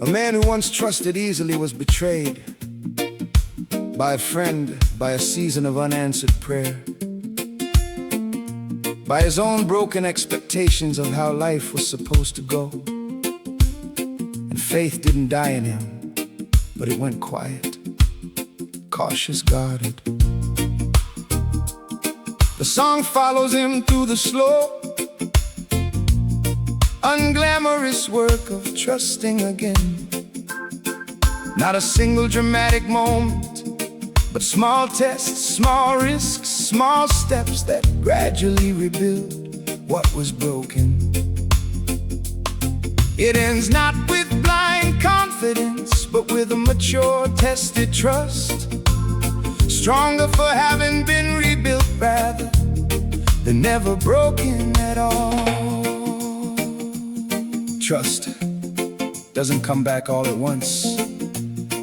A man who once trusted easily was betrayed by a friend, by a season of unanswered prayer, by his own broken expectations of how life was supposed to go. And faith didn't die in him, but it went quiet, cautious, guarded. The song follows him through the slow, unglamorous work of trusting again. Not a single dramatic moment, but small tests, small risks, small steps that gradually rebuild what was broken. It ends not with blind confidence, but with a mature, tested trust, stronger for having been rebuilt rather than never broken at all. Trust doesn't come back all at once.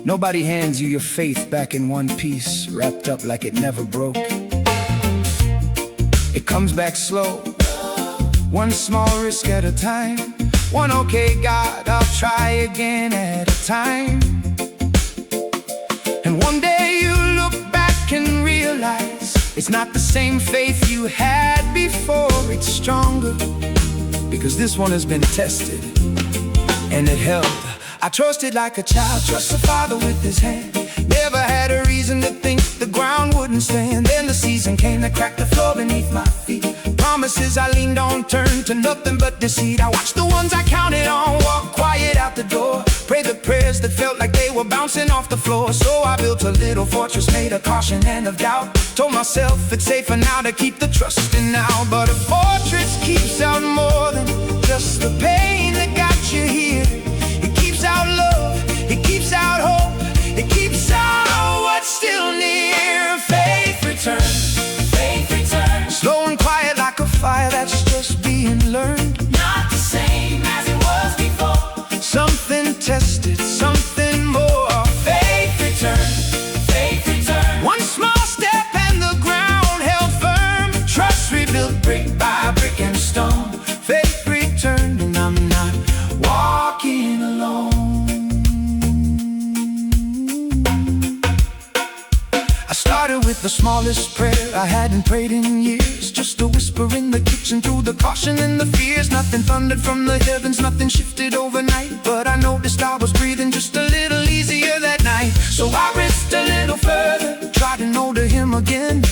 Nobody hands you your faith back in one piece, wrapped up like it never broke. It comes back slow, one small risk at a time. One okay, God, I'll try again at a time. And one day you look back and realize it's not the same faith you had before. It's stronger because this one has been tested and it held. I trusted like a child, trust a father with his hand. Never had a reason to think the ground wouldn't stand. Then the season came that cracked the floor beneath my feet. Promises I leaned on turned to nothing but deceit. I watched the ones I counted on walk quiet out the door, pray the prayers that felt like they were bouncing off the floor. So I built a little fortress made of caution and of doubt. Told myself it's safer now to keep the trusting now. But a fortress keeps out more than just the pain that got you here. It keeps out love, it keeps out hope, it keeps out what's still near. Faith returns, faith returns, slow and quiet like a fire that's just being learned. Not the same as it was before, something tested, something more. Faith returns, faith returns, one small step and the ground held firm. Trust rebuilt brick by brick and stone. Faith returned and I'm not walking alone. I started with the smallest prayer I hadn't prayed in years, just a whisper in the kitchen through the caution and the fears. Nothing thundered from the heavens, nothing shifted overnight, but I noticed I was breathing just a little easier that night. So I risked a little further, tried to know to him again.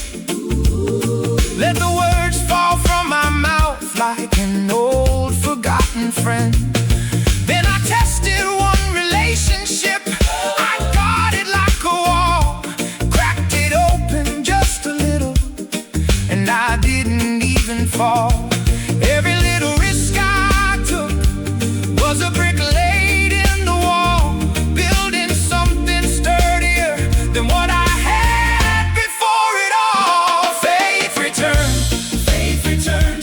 Let the words fall from my mouth like an old forgotten friend. Then I tested one relationship, I guarded like a wall, cracked it open just a little, and I didn't even fall. Every little risk I took was a brick laid in the wall, building something sturdier than what I had before it all. Faith returns,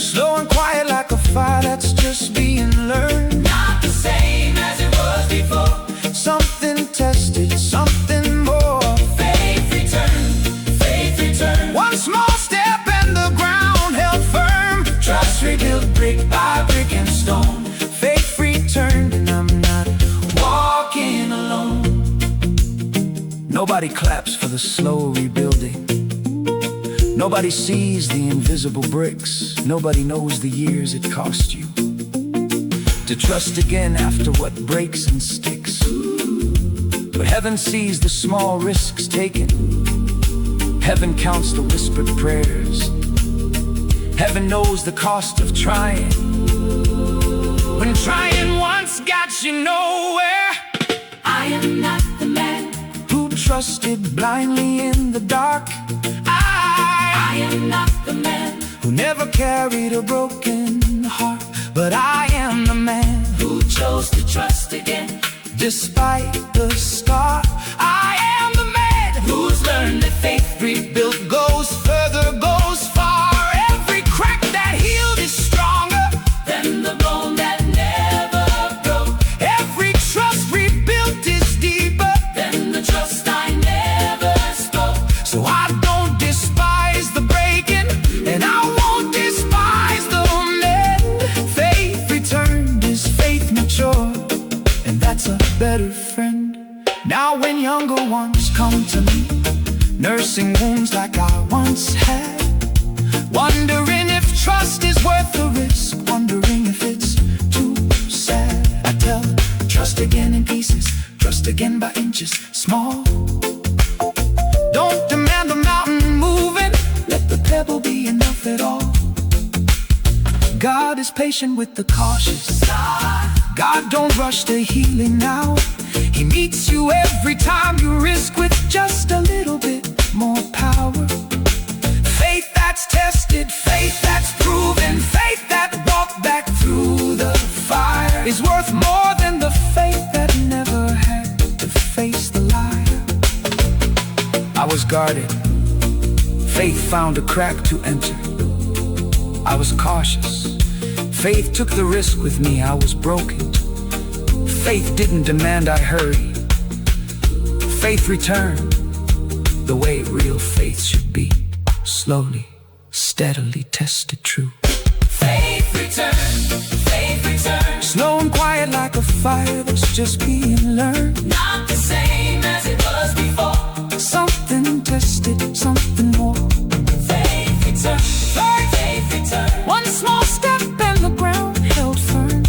slow and quiet like a fire that's just being learned. Not the same as it was before, something tested, something more. Faith returns, one small step and the ground held firm. Trust rebuilt brick by brick and stone. Faith returned and I'm not walking alone. Nobody claps for the slow rebuilding. Nobody sees the invisible bricks. Nobody knows the years it cost you to trust again after what breaks and sticks. But heaven sees the small risks taken. Heaven counts the whispered prayers. Heaven knows the cost of trying, when trying once got you nowhere. I am not the man who trusted blindly in the dark. I am not the man who never carried a broken heart. But I am the man who chose to trust again, despite the scar. I am the man who's learned that faith rebuilt goes further, goes far. Every crack that healed is stronger than the bone that never broke. Every trust rebuilt is deeper than the trust I never spoke. So I don't despise the breaking, and I won't despise the mend. Faith returned is faith mature, and that's a better come to me, nursing wounds like I once had, wondering if trust is worth the risk, wondering if it's too sad. I tell her, trust again in pieces, trust again by inches, small. Don't demand the mountain moving, let the pebble be enough at all. God is patient with the cautious. God don't rush the healing now. He meets you every time you risk with just a little bit more power. Faith that's tested, faith that's proven, faith that walked back through the fire is worth more than the faith that never had to face the liar. I was guarded. Faith found a crack to enter. I was cautious. Faith took the risk with me. I was broken. Faith didn't demand I hurry. Faith returned the way real faith should be. Slowly, steadily tested true. Faith returned, faith returned. Slow and quiet like a fire that's just being learned. Not the same as it was before. Something tested, something more. Faith returned, faith returned. One small step and the ground held firm.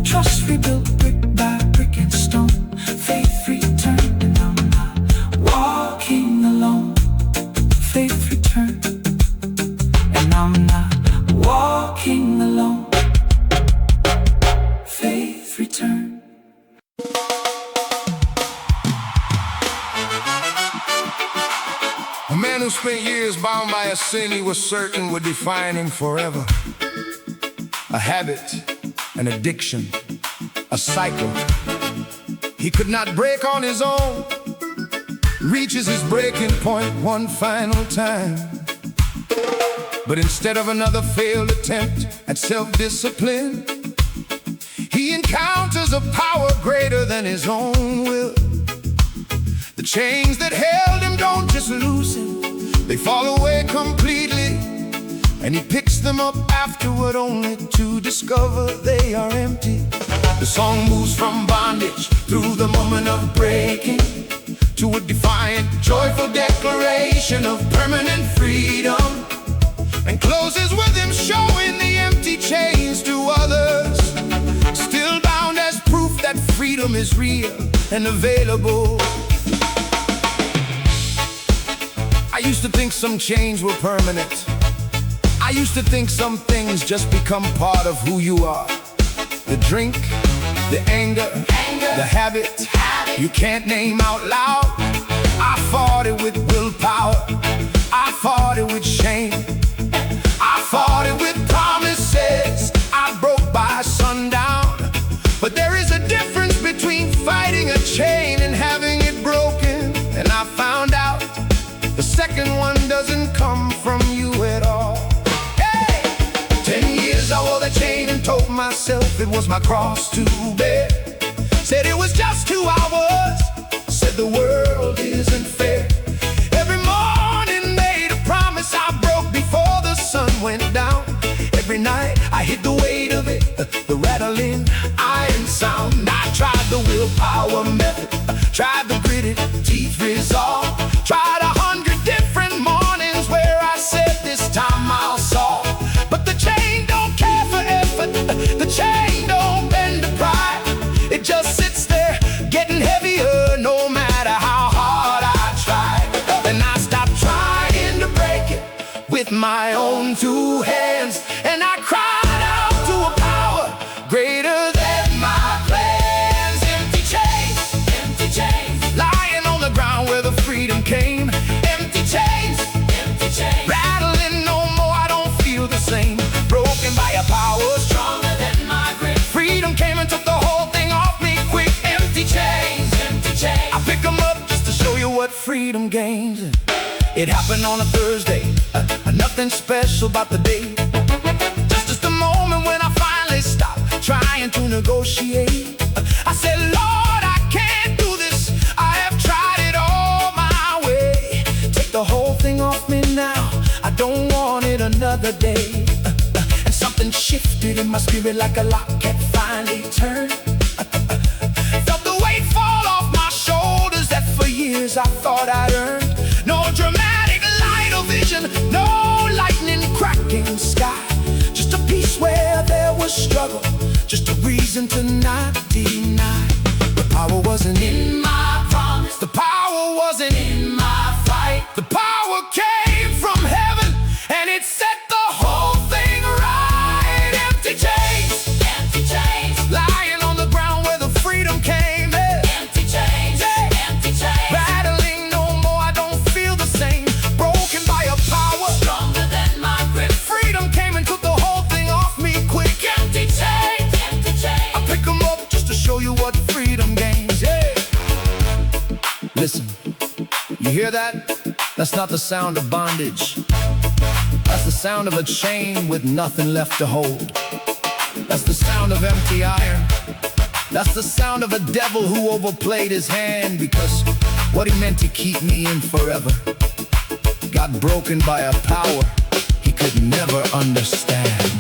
Trust rebuilt brick by brick and stone. Faith returned and I'm not walking alone. Faith returned and I'm not walking alone. Faith returned. A man who spent years bound by a sin he was certain would define him forever. A habit, an addiction, a cycle he could not break on his own. Reaches his breaking point one final time, but instead of another failed attempt at self-discipline, he encounters a power greater than his own will. The chains that held him don't just loosen, they fall away completely, and he picks them up afterward only to discover they are empty. The song moves from bondage through the moment of breaking to a defiant, joyful declaration of permanent freedom, and closes with him showing the empty chains to others, still bound as proof that freedom is real and available. I used to think some chains were permanent. I used to think some things just become part of who you are. The drink, the anger, the habit you can't name out loud. I fought it with willpower, I fought it with shame, I fought it with promises I broke by sundown. But there is a difference between fighting a chain and having it broken, and I found out the second one doesn't come from you at all. Hey! 10 years I wore that chain and told myself it was my cross to bear. Said it was just who I was, said the world isn't fair. Every morning made a promise I broke before the sun went down. Every night I hid the weight of it, the rattling iron sound. I tried the willpower method, tried the gritted teeth resolve, tried 100 different mornings where I said this time I'll solve. But the chain don't care for effort, the chain don't bend to pride. It just sits there getting heavier no matter how hard I try. Then I stopped trying to break it with my own two hands, and I cried out to a power greater than my plans. Empty chains, lying on the ground where the freedom came. Empty chains, rattling no more, I don't feel the same. Broken by a power Stronger than my grip. freedom came and took the whole thing off me quick. Empty chains, I pick them up just to show you what freedom gains. It happened on a Thursday, nothing special about the day. Just a moment when I finally stopped trying to negotiate. I said, Lord, I can't do this, I have tried it all my way. Take the whole thing off me now, I don't want it another day. And something shifted in my spirit like a lock had finally turned. Felt the weight fall off my shoulders that for years I thought I'd earned. no lightning cracking sky. Just a peace where there was struggle, just a reason to not deny. The power wasn't in my promise, the power wasn't in my fight. The power came from heaven, and it set the whole thing right. Empty chains, lying on the ground where the freedom came. Empty chains, empty chains. Battling no more, I don't feel the same. Broken by a power Stronger than my grip. freedom came and took the whole thing off me quick. Empty chains, empty chains. I pick 'em up just to show you what freedom gains. Yeah. Listen, you hear that? That's not the sound of bondage. That's the sound of a chain with nothing left to hold. That's the sound of empty iron. That's the sound of a devil who overplayed his hand, because what he meant to keep me in forever got broken by a power he could never understand.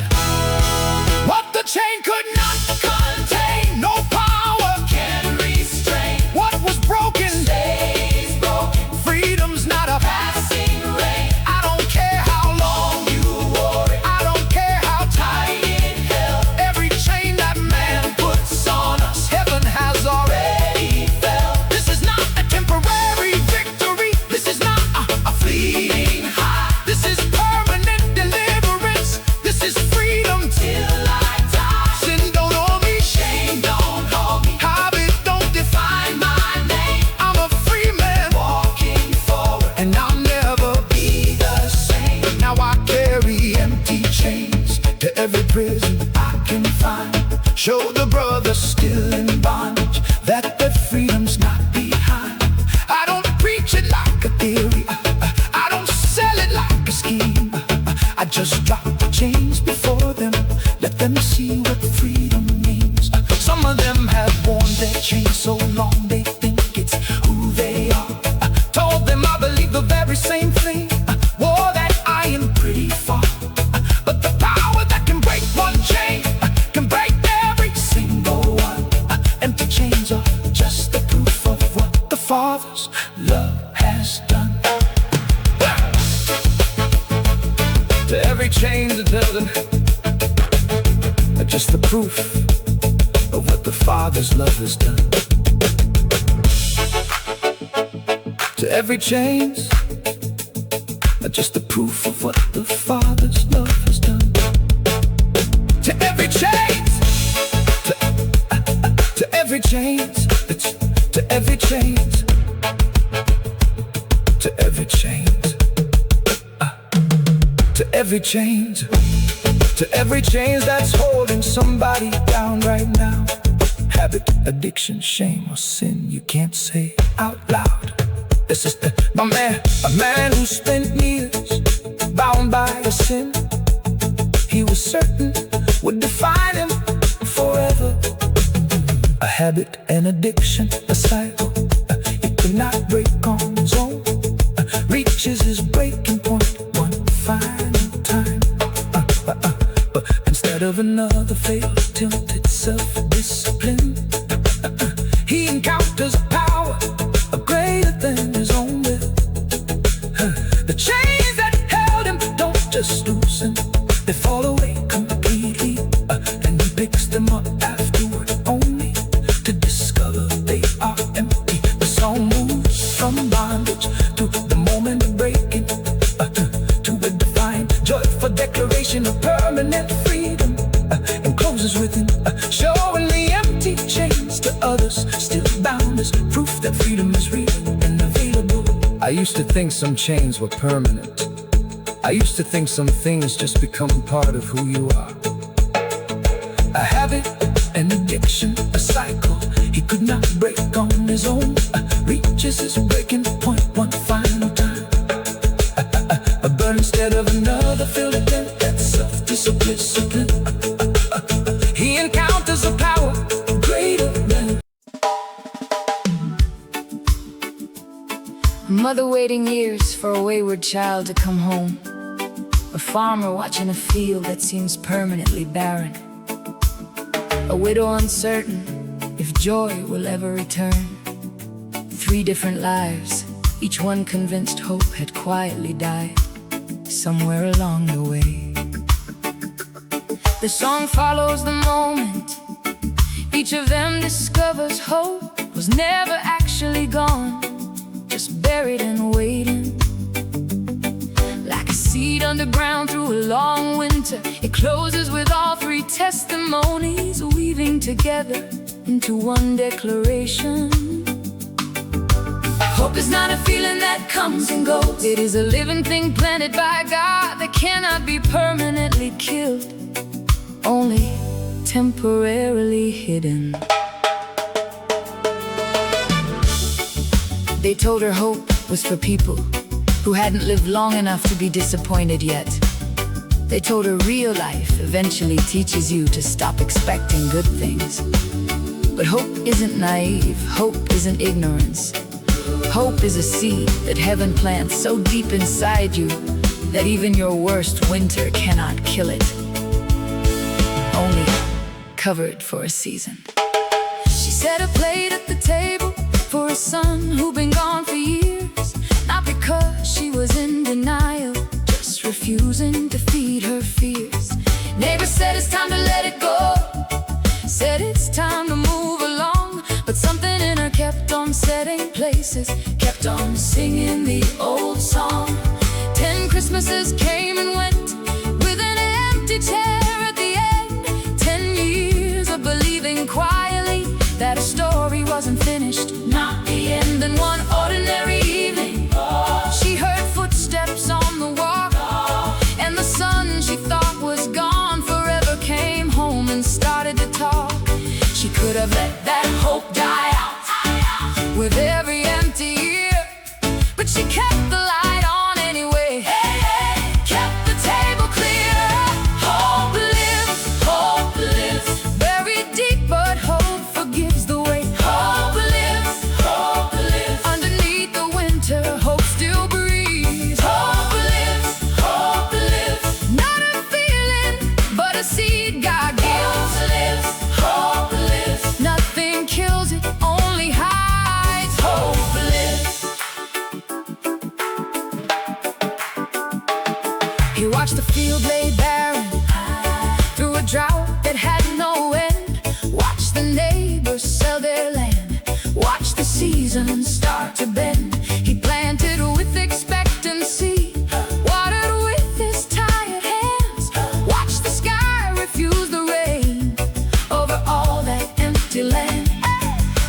What the chain could not contain, no power Can restrain. what was broken. Stays broken. Freedom's not a Passing rain. I don't care how long You wore it. I don't care how tight. It held. Every chain that man puts on us, heaven has already. He fell. This is not a temporary victory. This is not a fleeting high. This is permanent deliverance. This is freedom Till I die. sin don't own me. Shame don't hold me. Habit don't define Find my name. I'm a free man, Walking forward. and I'll never be Be the same. Now I carry empty chains to every prison I can find. Show the brothers still in bondage that their freedom's not behind. I don't preach it like a theory, I don't sell it like a scheme. I just drop the chains before them, let them see what freedom means. Some of them have worn their chains so long they think it's who they are. Told them I believe the very same thing, wore that iron pretty far. But the power that can break one chain can break every single one. Empty chains are just the proof of what the Father's love has done. To every chain that held him, just the proof of what the Father's love has done. To every chains, just the proof of what the Father's love has done. To every chains, to every chains, to every chains, to every chains, to every chains, to every chains that's holding somebody down right now. Habit, addiction, shame, or sin you can't say out loud. This is a man who spent years bound by a sin he was certain would define him forever. A habit, an addiction, a cycle he could not break on his own. Reaches his breaking point one final time. But instead of another failed attempt at self-discipline, he encounters a power greater than his own will. The chains that held him don't just loosen, they fall away completely. And he picks them up afterward only to discover they are empty. The song moves from bondage to the moment of breaking, to a divine, joyful declaration of permanent freedom, and closes with him, showing the empty chains to others still bound as proof that freedom is real and available. I used to think some chains were permanent. I used to think some things just become part of who you are. A habit, an addiction, a cycle he could not break on his own. Reaches his breaking point one final time. But instead of another failed attempt at self-discipline, he encounters a power greater than. A mother waiting years for a wayward child to come home. A farmer watching a field that seems permanently barren. A widow uncertain if joy will ever return. 3 different lives, each one convinced hope had quietly died. somewhere along the way. The song follows the moment. Each of them discovers hope was never actually gone, just buried and waiting. Like a seed underground through a long winter, it closes with all three testimonies weaving together into one declaration. Hope is not a feeling that comes and goes. It is a living thing planted by God that cannot be permanently killed, only temporarily hidden. They told her hope was for people who hadn't lived long enough to be disappointed yet. They told her real life eventually teaches you to stop expecting good things. But hope isn't naive, hope isn't ignorance. Hope is a seed that heaven plants so deep inside you that even your worst winter cannot kill it, only cover it for a season. She set a plate at the table for a son who'd been gone for years, not because she was in denial, just refusing to feed her fears. Neighbor said it's time to let it go, said it's time to move along, but something in her kept on setting places, kept on singing the old song. 10 Christmases came and went with an empty chair at the end. 10 years of believing quietly that a story wasn't finished, not the end. And one ordinary evening, she heard footsteps on the walk, and the son she thought was gone forever came home and started to talk. She could have let that hope die out with every empty year, but she kept the light on anyway, kept the table clear. Hope lives, hope lives, buried deep, but hope forgives the way. Hope lives, underneath the winter, hope still breathes. Hope lives, not a feeling, but a seed God gives. Hope lives, nothing kills it, only hides. Hope lives. He watched the field lay barren through a drought that had no end. Watched the neighbors sell their land, watched the seasons start to bend. He planted with expectancy, watered with his tired hands, watched the sky refuse the rain over all that empty land.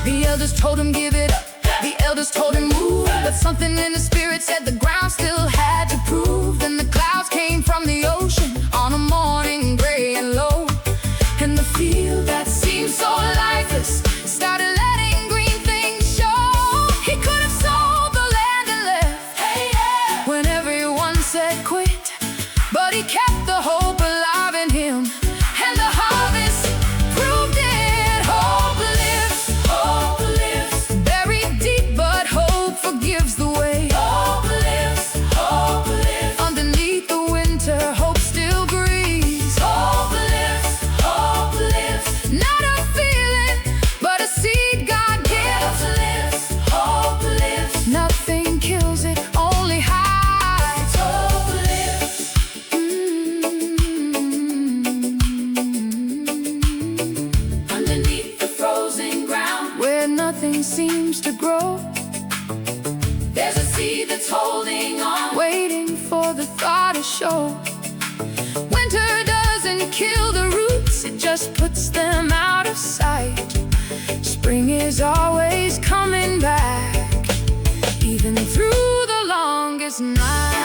The elders told him give it up, the elders told him move, but something in the spirit said the ground still had to prove. Then the clouds came from the ocean on a morning gray and low, and the field that seemed so lifeless started letting green things show. He could have sold the land and left when everyone said quit, but he kept the hope alive in him, and the harvest proved it. Hope lives, buried deep, but hope forgives the way. Hope lives, underneath the winter, hope still breathes. Hope lives, not a feeling, but a seed God gives. Hope lives, nothing kills it, only hides. Hope lives. Underneath the frozen ground, where nothing seems to grow, there's a seed that's holding on, waiting for the thaw to show. Winter doesn't kill the roots, it just puts them out of sight. Spring is always coming back, even through the longest night.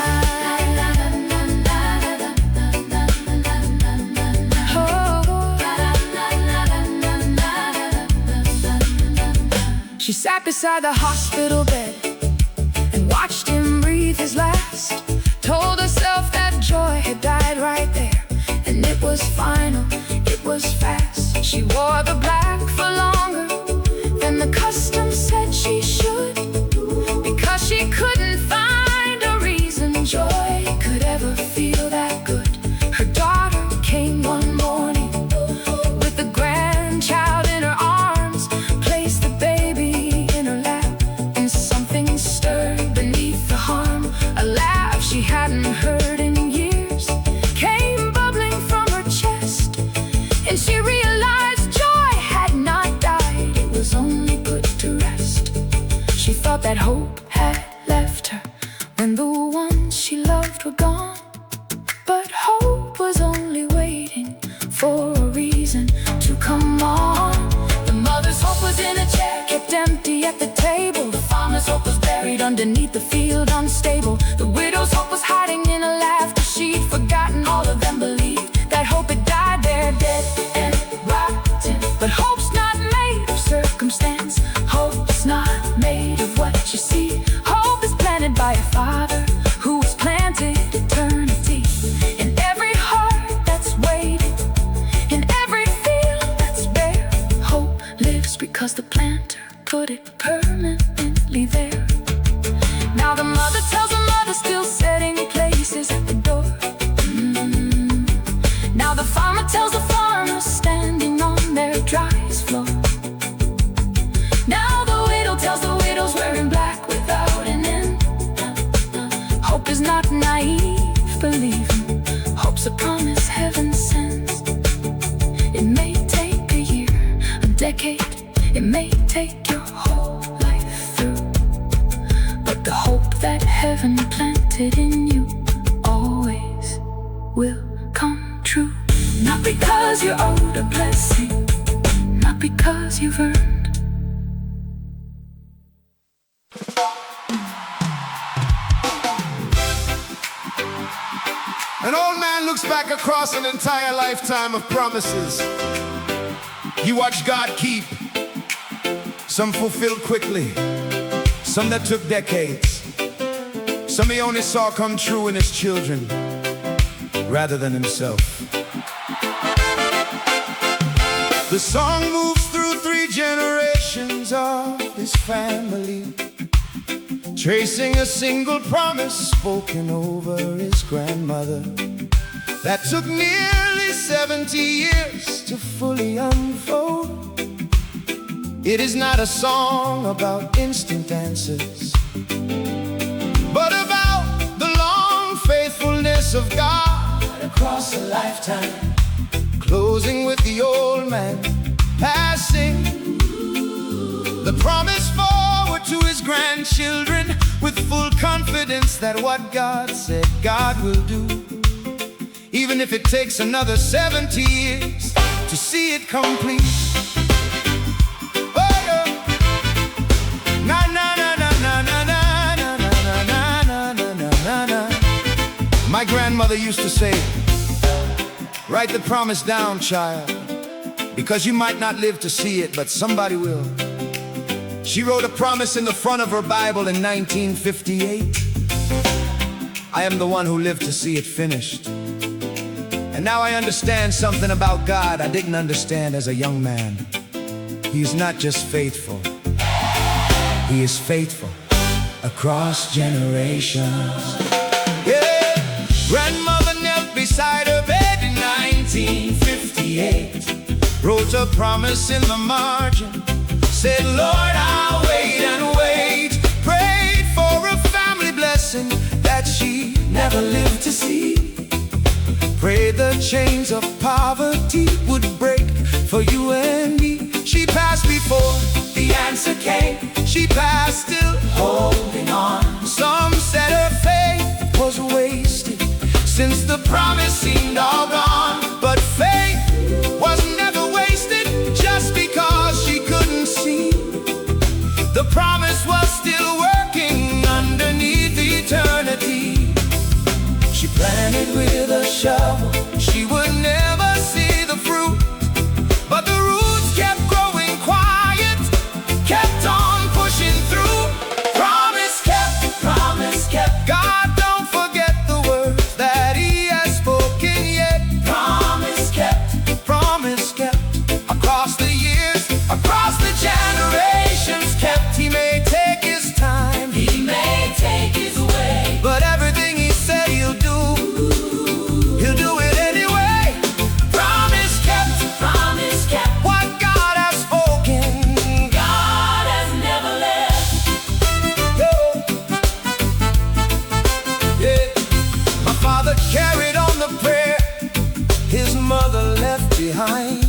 She sat beside the hospital bed and watched him breathe his last. Told herself that joy had died right there, and it was final, it was fast. She wore the black for longer than the custom said she should, because she couldn't find a reason joy could ever feel that good. Her daughter came one morning with the grandchild in her arms, placed the baby in her lap, and something stirred beneath the harm, a laugh she hadn't heard in when the ones she loved were gone. But hope was only waiting for a reason to come on. The mother's hope was in a chair, kept empty at the table. The farmer's hope was buried underneath the field, unstable. The widow's hope was hiding in a laughter she'd forgotten. All of them believed that hope had died there, dead and rotten. But hope's not made of circumstance. Hope's not made of what you see. Hope is planted by a father who has planted eternity in every heart that's waiting, in every field that's bare. Hope lives because the planter put it permanently there. Now the mother tells the mother, still setting places at the door. Now the farmer tells the farmer, standing on their driest floor. Now the widow tells the widows, wearing black without an end. Hope is not naive, believe me. Hope's a promise heaven sends. It may take a year, a decade, it may take your whole life through, but the hope that heaven planted in you always will come true. Not because you're owed a blessing, not because you've earned. An old man looks back across an entire lifetime of promises he watched God keep. Some fulfilled quickly, some that took decades. Some he only saw come true in his children rather than himself. The song moves through 3 generations of his family, tracing a single promise spoken over his grandmother that took nearly 70 years to fully unfold. It is not a song about instant answers, but about the long faithfulness of God across a lifetime, closing with the old man passing the promise forward to his grandchildren, with full confidence that what God said God will do, even if it takes another 70 years to see it complete. Oh, yeah. Na na na na na na na na na na na na na. My grandmother used to say, write the promise down, child, because you might not live to see it, but somebody will. She wrote a promise in the front of her Bible in 1958. I am the one who lived to see it finished. And now I understand something about God I didn't understand as a young man. He is not just faithful, He is faithful across generations. Yeah, grandmother knelt beside her bed in 1958, wrote a promise in the margin, said, Lord, I'll wait and wait. Prayed for a family blessing that she never lived to see. Prayed the chains of poverty would break for you and me. She passed before the answer came. She passed still holding on. Some said her faith was wasted, since the promise seemed all gone. But faith was never wasted just because she couldn't see. The promise was still working underneath eternity. She planted with a shovel, she would never see the fruit, but the roots kept growing quiet, kept on pushing through. Promise kept, God don't forget the words that He has spoken yet. Promise kept, across the years, across the generations kept. He may take His time, He may take His way, but everything He said He'll do it anyway. Promise kept, what God has spoken, God has never left. Yeah. My father carried on the prayer his mother left behind,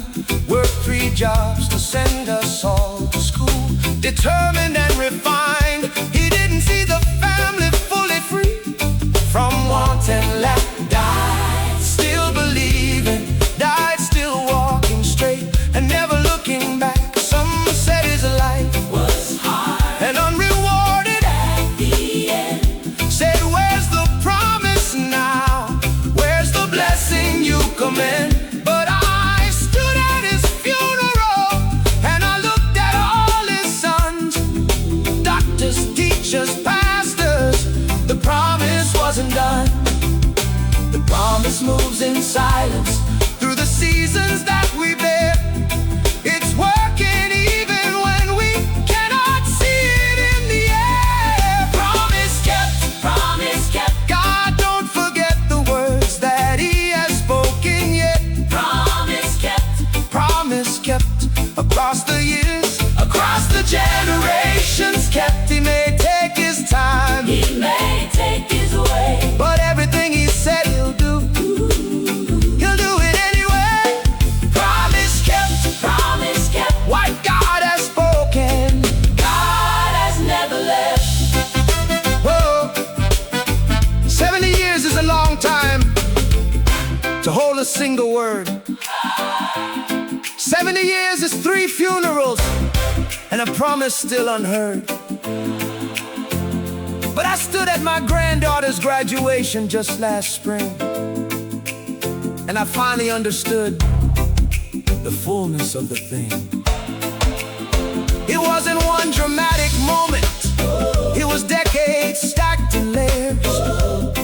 worked 3 jobs to send us all to school, determined and refined. He didn't see the family fully free and laughed. Died still believing, died still walking straight and never looking back. Some said his life Was hard and unrewarded. at the end. Said, where's the promise now? Where's the blessing you commend? But I stood at his funeral and I looked at all his sons, doctors, teachers, pastors. The promise wasn't done. The promise moves in silence through the seasons that we bear. It's working even when we cannot see it in the air. Promise kept, promise kept, God, don't forget the words that He has spoken yet. promise kept. Promise kept across the years, across the generations. Kept, He may take His time, He may take his way. but everything He said He'll do, He'll do it anyway. Promise kept, Promise kept, what God has spoken. God has never left. Whoa, 70 years is a long time to hold a single word. 70 years is 3 funerals and a promise still unheard. But I stood at my granddaughter's graduation just last spring, and I finally understood the fullness of the thing. It wasn't one dramatic moment. It was decades stacked in layers.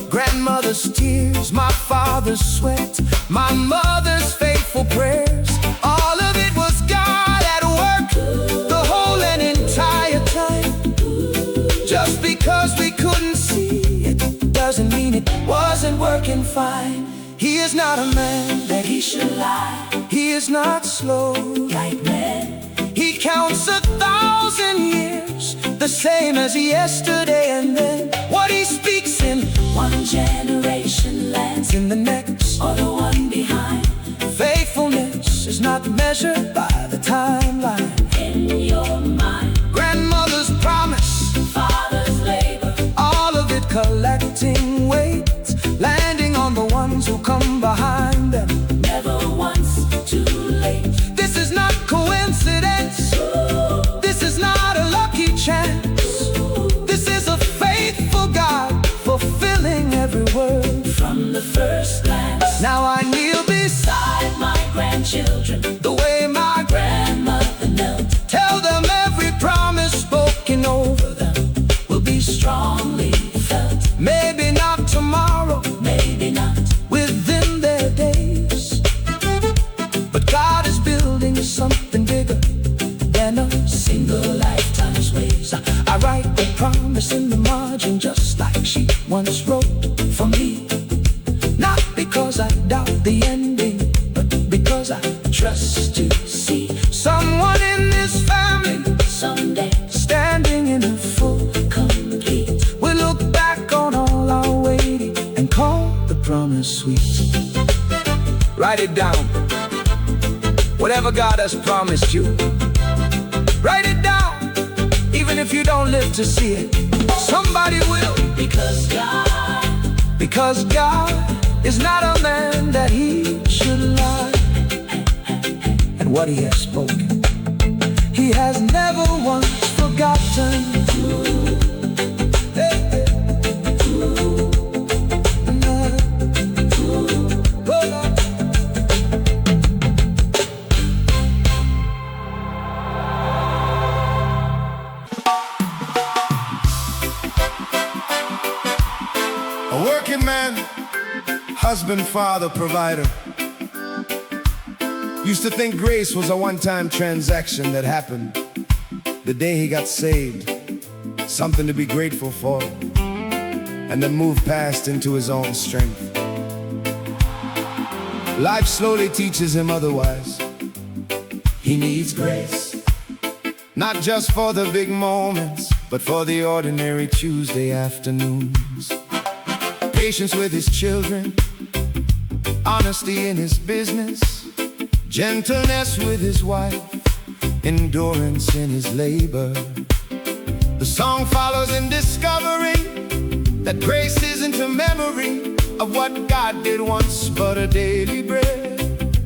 Grandmother's tears, my father's sweat, my mother's faithful prayers. All of it was God at work the whole and entire time. Just because we couldn't see it doesn't mean it wasn't working fine. He is not a man that He should lie he is not slow. like men. He counts 1,000 years, the same as yesterday and then. What He speaks in One generation lands in the next. or the one behind. Faithfulness is not measured by the timeline. In your mind, Grandmother's promise, father's labor, all of it collecting weight, landing on the ones who come behind them. never once too late. This is not coincidence. This is not a lucky chance. This is a faithful God fulfilling every word. From the first glance, Now I kneel beside beside my grandchildren, the way my grandmother knelt. tell them every promise spoken over them. Will be strongly felt, Maybe not tomorrow, maybe not. within their days, but God is building something bigger than a Single lifetime's ways. I write the promise in the margin just like she once wrote for me. Not because I doubt the ending, but because I trust to see someone in this family Someday, standing in a full. complete. We look back on all our waiting and call the promise sweet. Write it down. Whatever God has promised you, write it down. Even if you don't live to see it, somebody will. Because God is not a man that He should lie. And what He has spoken, He has never once forgotten. Hey, hey. Oh, Lord. A working man, husband, father, provider. Used to think grace was a one-time transaction that happened the day he got saved. Something to be grateful for, and then moved past into his own strength. Life slowly teaches him otherwise. He needs grace, not just for the big moments, but for the ordinary Tuesday afternoons. Patience with his children, honesty in his business, gentleness with his wife, endurance in his labor. The song follows in discovering that grace isn't a memory, of what God did once, but a daily bread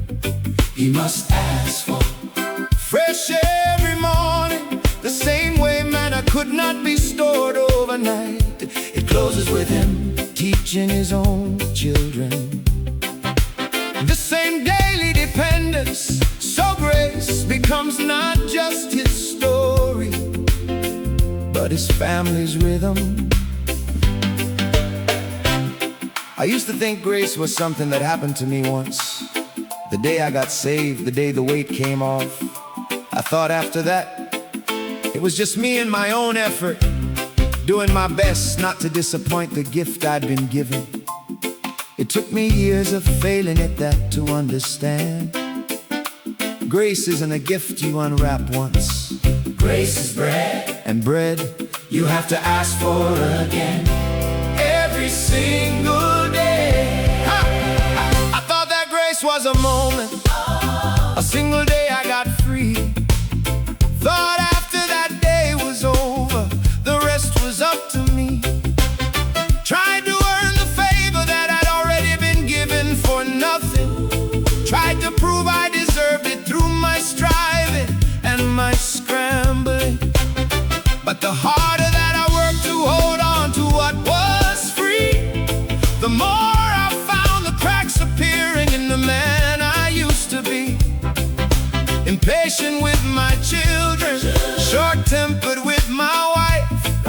He must ask for. fresh every morning, the same way manna could not be stored overnight. It closes with Him Teaching His own children the same daily dependence, so grace becomes not just His story, but His family's rhythm. I used to think grace was something that happened to me once. The day I got saved, the day the weight came off. I thought after that, it was just me and my own effort, doing my best not to disappoint the gift I'd been given. It took me years of failing at that to understand. Grace isn't a gift you unwrap once. Grace is bread And bread, you have to ask for again every single day. I thought that grace was a moment, a single day I got free. Thought after that day was over, the rest was up to me. Tried to earn the favor that I'd already been given for nothing. Tried to prove I deserved it through my striving and my scrambling. But the harder that I worked to hold on to what was free, the more I found the cracks appearing in the man I used to be. Impatient with my children, short-tempered with my wife,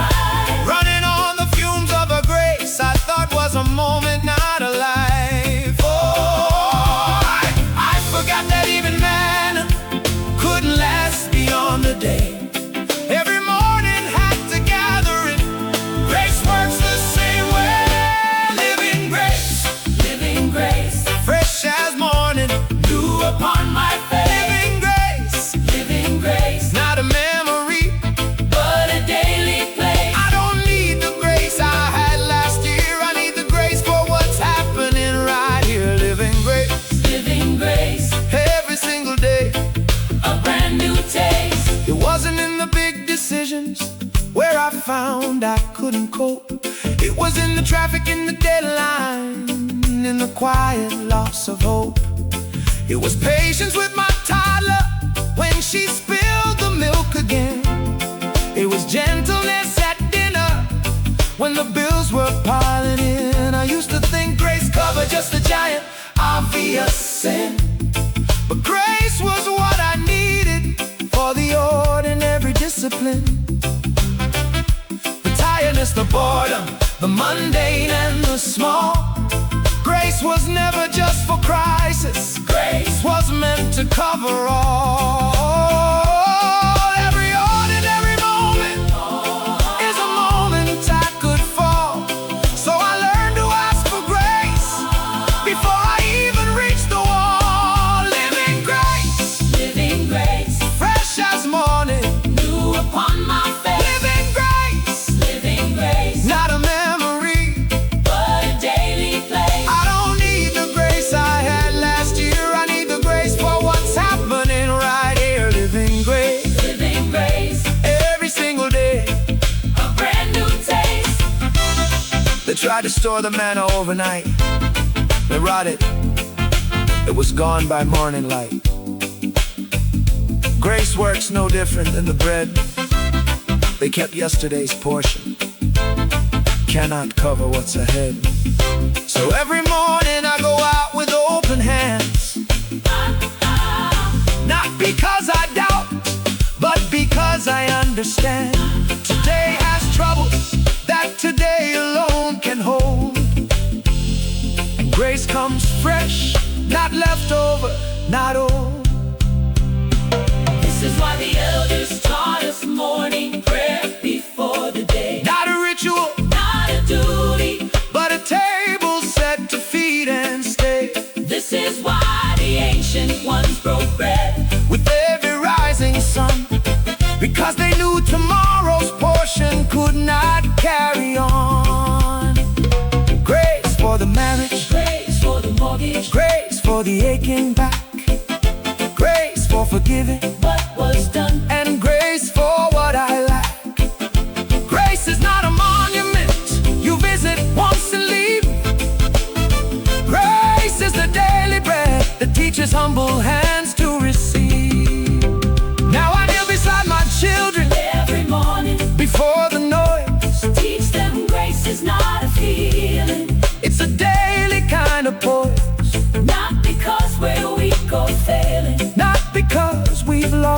running on the fumes of a grace I thought was a moment, not a life. Oh, I forgot that even man couldn't last beyond the day. Every morning had to gather it. Grace works the same way. Living grace, Living grace, fresh as morning, new upon my face. living grace, Living grace, not a memory. but a daily place. I don't need the grace I had last year. I need the grace for what's happening right here. Living grace, Living grace, every single day. a brand new taste. It wasn't in the big decisions where I found I couldn't cope. It was in the traffic, in the deadline, in the quiet loss of hope. It was patience with my toddler when she spilled the milk again. It was gentleness at dinner when the bills were piling in. I used to think grace covered just the giant, obvious sin, but grace was what I needed for the ordinary discipline. The tiredness, the boredom, the mundane and the small. Grace was never just for crisis. Grace was meant to cover all. Every ordinary moment is a moment I could fall. So I learned to ask for grace before I even reached the wall. Living grace, Living grace, fresh as morning. new upon my face. Living grace, Living grace, not a memory. but a daily place. I don't need the grace I had last year. I need the grace for what's happening right here. Living grace, Living grace, every single day. a brand new taste. They tried to store the manna overnight. They rotted. It was gone by morning light. Grace works no different than the bread. They kept yesterday's portion. Cannot cover what's ahead. So every morning I go out with open hands. Not because I doubt, but because I understand. Today has troubles that today alone can hold. And grace comes fresh, not leftover, not old. This is why the elders taught us morning prayer before the day. Not a ritual, Not a duty, but a table set to feed and stay. this is why the ancient ones broke bread. With every rising sun, because they knew tomorrow's portion could not carry on. Grace for the marriage, Grace for the mortgage, grace for the aching back, grace for forgiving, what was done. and grace for what I lack. Grace is not a monument you visit once and leave.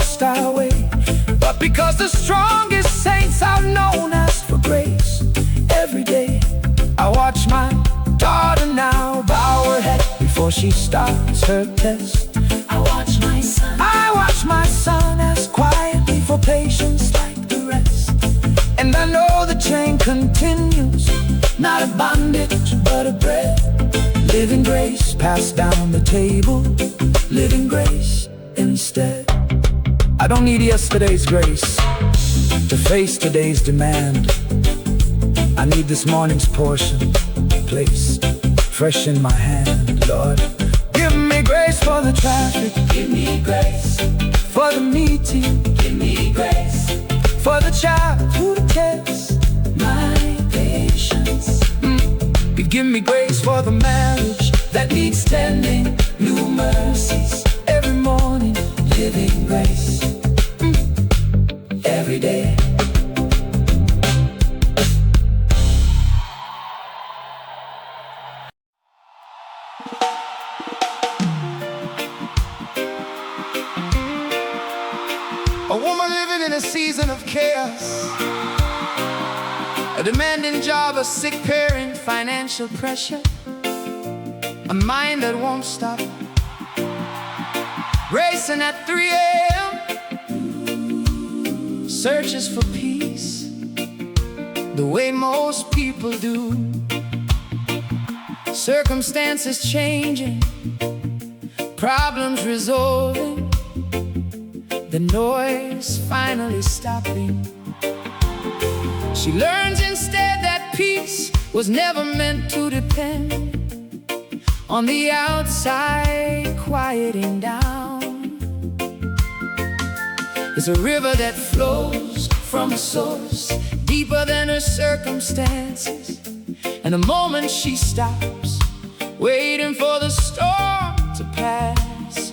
most I weigh, but because the strongest saints are known as for grace. Every day I watch my daughter now bow her head before she starts her test. I watch my son ask quietly for patience like the rest. And I know the chain continues, not a bondage but a bread. Living grace passed down the table, living grace instead. I don't need yesterday's grace to face today's demand. I need this morning's portion placed fresh in my hand. Lord, give me grace for the traffic, give me grace. for the meeting, Give me grace. for the child who tests My patience. Give me grace for the marriage That needs tending. New mercies. every morning. Living grace. Every day. A woman living in a season of chaos, a demanding job, a sick parent, Financial pressure, a mind that won't stop, racing at 3 a.m. Searches for peace the way most people do. Circumstances changing, problems resolving, the noise finally stopping. She learns instead that peace was never meant to depend on the outside quieting down. It's a river that flows from a source deeper than her circumstances. And the moment she stops, waiting for the storm to pass,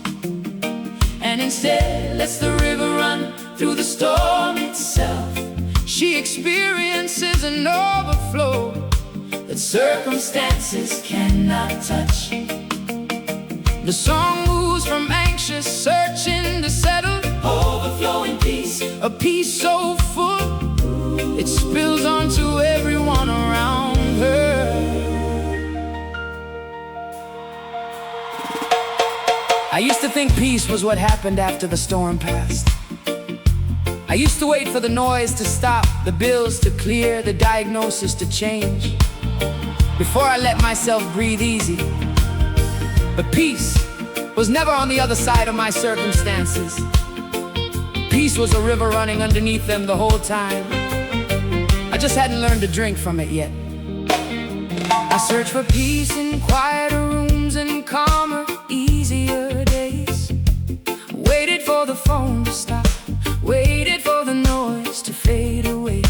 and instead lets the river run through the storm itself, she experiences an overflow that circumstances cannot touch. The song moves from anxious searching to settled, Overflowing peace. a peace so full it spills onto everyone around her. I used to think peace was what happened after the storm passed. I used to wait for the noise to stop, the bills to clear, the diagnosis to change, before I let myself breathe easy. But peace was never on the other side of my circumstances. Peace was a river running underneath them the whole time. I just hadn't learned to drink from it yet. I searched for peace in quieter rooms and calmer, easier days. Waited for the phone to stop, waited for the noise to fade away.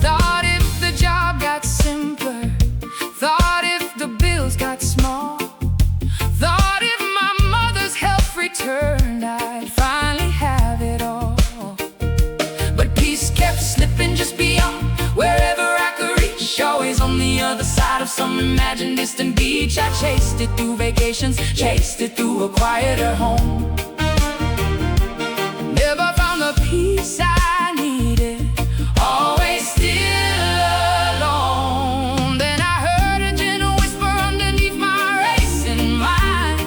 Thought if the job got simpler, thought if the bills got small, thought if my mother's health returned, I'd finally have it all. But peace kept slipping just beyond wherever I could reach, always on the other side of some imagined distant beach. I chased it through vacations, chased it through a quieter home. Never found the peace I needed, always still alone. Then I heard a gentle whisper underneath my racing mind.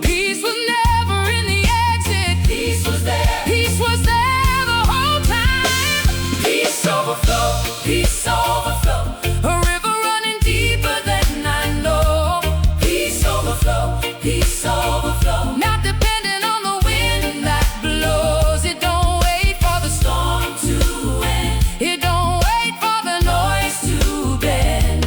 Peace was never in the exit. Peace was there. Peace was there the whole time. Peace overflow. Peace overflow. A river running deeper than I know. Peace overflow. Peace overflow. Not dependent on the wind that blows. It don't wait for the storm To end. It don't wait for the noise To bend.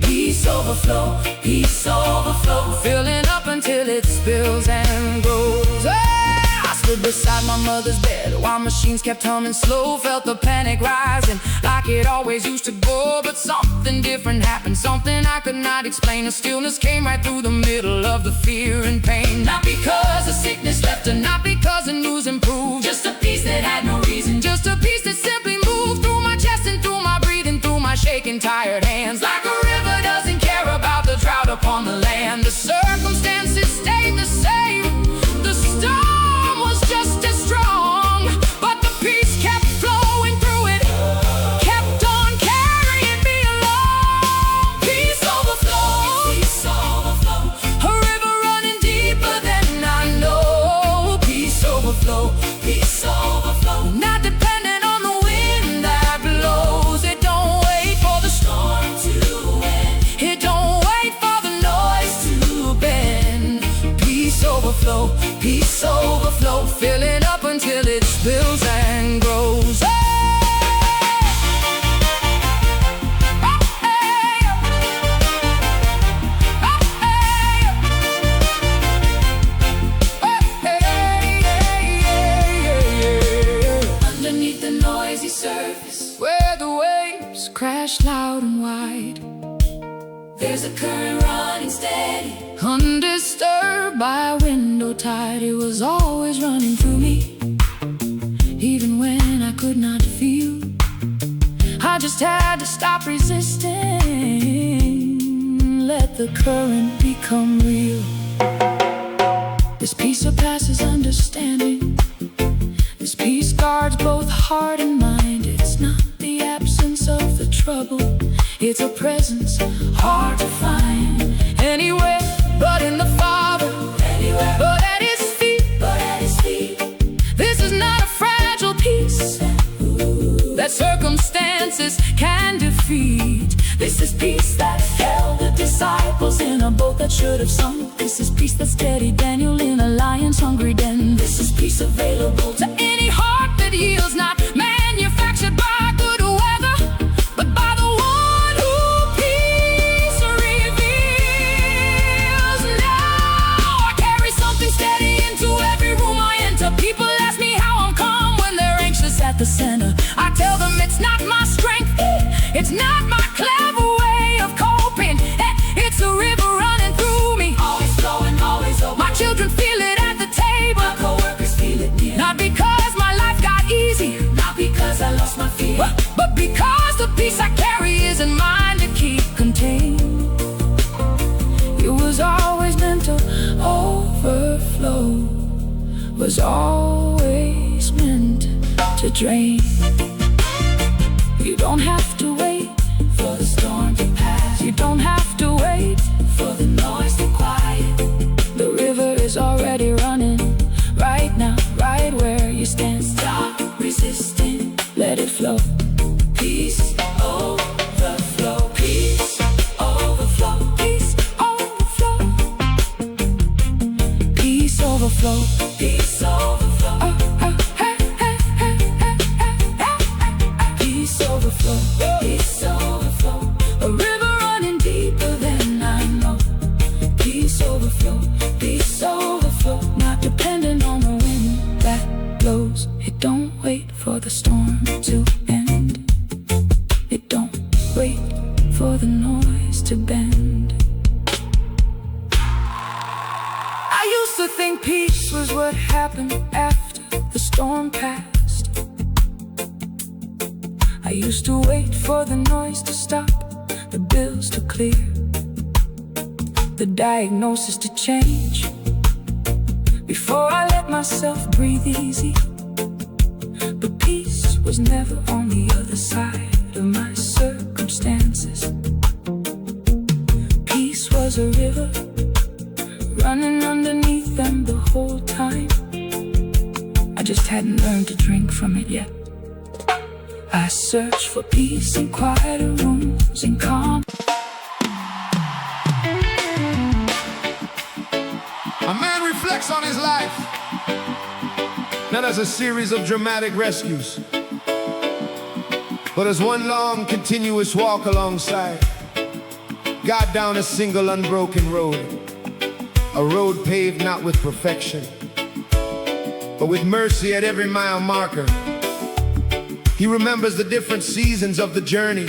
Peace overflow. Peace overflow. filling up until it spills and goes. I stood beside my mother's bed while machines kept humming slow. Felt the panic rising like it always used to go. But something different happened, something I could not explain. A stillness came right through the middle of the fear and pain. Not because the sickness left her, Not because the news improved, just a peace that had no reason. just a piece that simply moved through my chest and through my breathing, through my shaking, tired hands. Like a river doesn't care about the drought upon the land. The circumstances stayed the same. The storm overflow, peace overflow, fill it up until it spills and grows. Underneath the noisy surface, Where the waves crash loud and wide, there's a current running steady. undisturbed by wind or tide. It was always running through me, even when I could not feel. I just had to stop resisting, let the current become real. This peace surpasses understanding. This peace guards both heart and mind. It's not the absence of the trouble, it's a presence hard to find anywhere but in the Father, Anywhere but at His feet. but at His feet. This is not a fragile peace that circumstances can defeat. This is peace that held the disciples in a boat that should have sunk. This is peace that steadied Daniel in a lion's hungry den. This is peace available To any heart that yields, not manufactured by good weather, but by the one who peace reveals. Now I carry something steady into every room I enter. People ask me how I'm calm when they're anxious at the center. I tell them it's not my strength, it's not my clever way of coping. It's a river running through me. always flowing, always open. My children feel it at the table. My co-workers feel it near. Not because my life got easy, Not because I lost my fear. but because the peace I carry isn't mine to keep contained. It was always meant to overflow, was always meant to drain. You don't have to wait For the storm to pass, you don't have to wait. for the noise to quiet. The river is already running right now, right where you stand. Stop resisting. Let it flow. Peace overflow. Peace overflow. Peace overflow. Peace overflow. Peace overflow. Hey, hey, hey, hey, hey, hey. Peace overflow. Peace overflow. A river running deeper than I know. Peace overflow. Peace overflow. Not dependent on the wind that blows. It don't wait for the storm to end. It don't wait for the noise to bend. I used to think peace was what happened after the storm passed. I used to wait for the noise to stop, the bills to clear, the diagnosis to change, before I let myself breathe easy. But peace was never on the other side of my circumstances. Peace was a river running underneath them the whole time. I just hadn't learned to drink from it yet. I searched for peace in quieter rooms and calm. A man reflects on his life, not as a series of dramatic rescues, but as one long, continuous walk alongside God down a single unbroken road. A road paved not with perfection, but with mercy at every mile marker. He remembers the different seasons of the journey,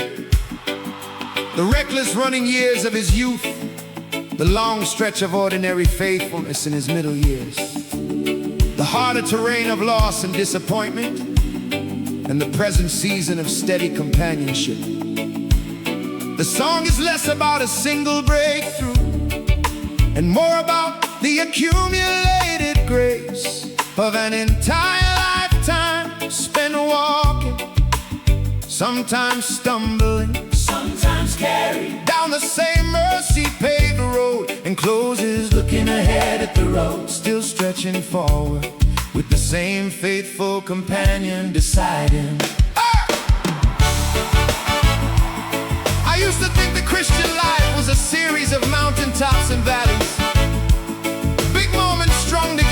the reckless running years of his youth, the long stretch of ordinary faithfulness in his middle years, the harder terrain of loss and disappointment, and the present season of steady companionship. The song is less about a single breakthrough and more about the accumulated grace of an entire lifetime spent walking, sometimes stumbling, Sometimes carried down the same mercy-paved road, and closes looking ahead at the road, still stretching forward with the same faithful companion beside him. I used to think the Christian life was a series of mountaintops and valleys, big moments strung together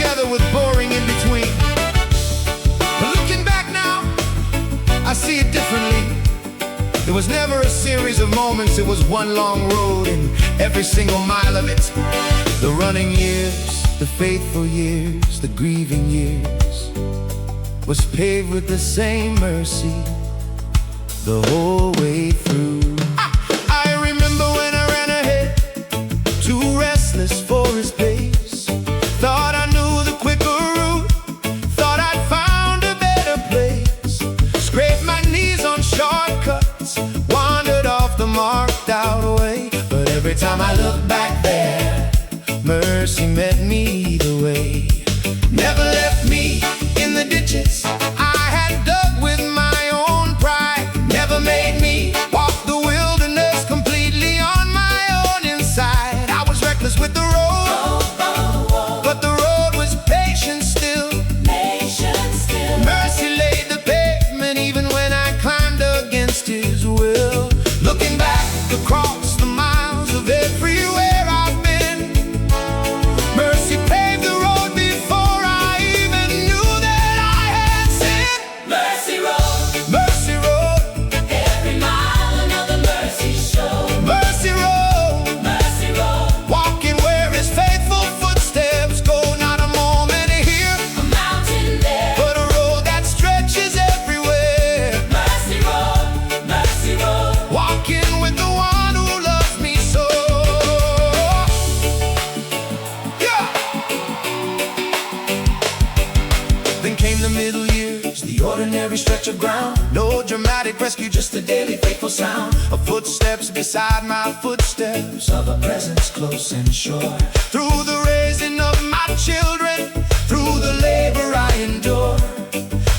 series of moments, it was one long road, and every single mile of it, the running years, the faithful years, the grieving years, was paved with the same mercy the whole way through. I remember when I ran ahead, too restless for his pace. Thought I knew the quicker route, thought I'd found a better place. Scraped my knees on shortcuts, wandered off the marked out way. But every time I look back there, mercy met me the way. Never left me in the ditches I had dug with my own pride. Never made me walk the wilderness completely on my own inside. I was reckless with the road, but the road was patient still. Mercy laid the pavement even when I climbed against his will. Looking back across the miles of everywhere I've been, mercy paved the road before I even knew that I had sinned. Mercy road, Mercy road, every mile another mercy show. mercy road, Mercy road, walking where his faithful footsteps go. Not a moment here, a mountain there. but a road that stretches everywhere. Mercy road, Walking with the one who loves me so. Yeah. Then came the middle years, the ordinary stretch of ground. No dramatic rescue, just a daily faithful sound of footsteps beside my footsteps, of a presence close and sure. Through the raising of my children, through the labor I endure.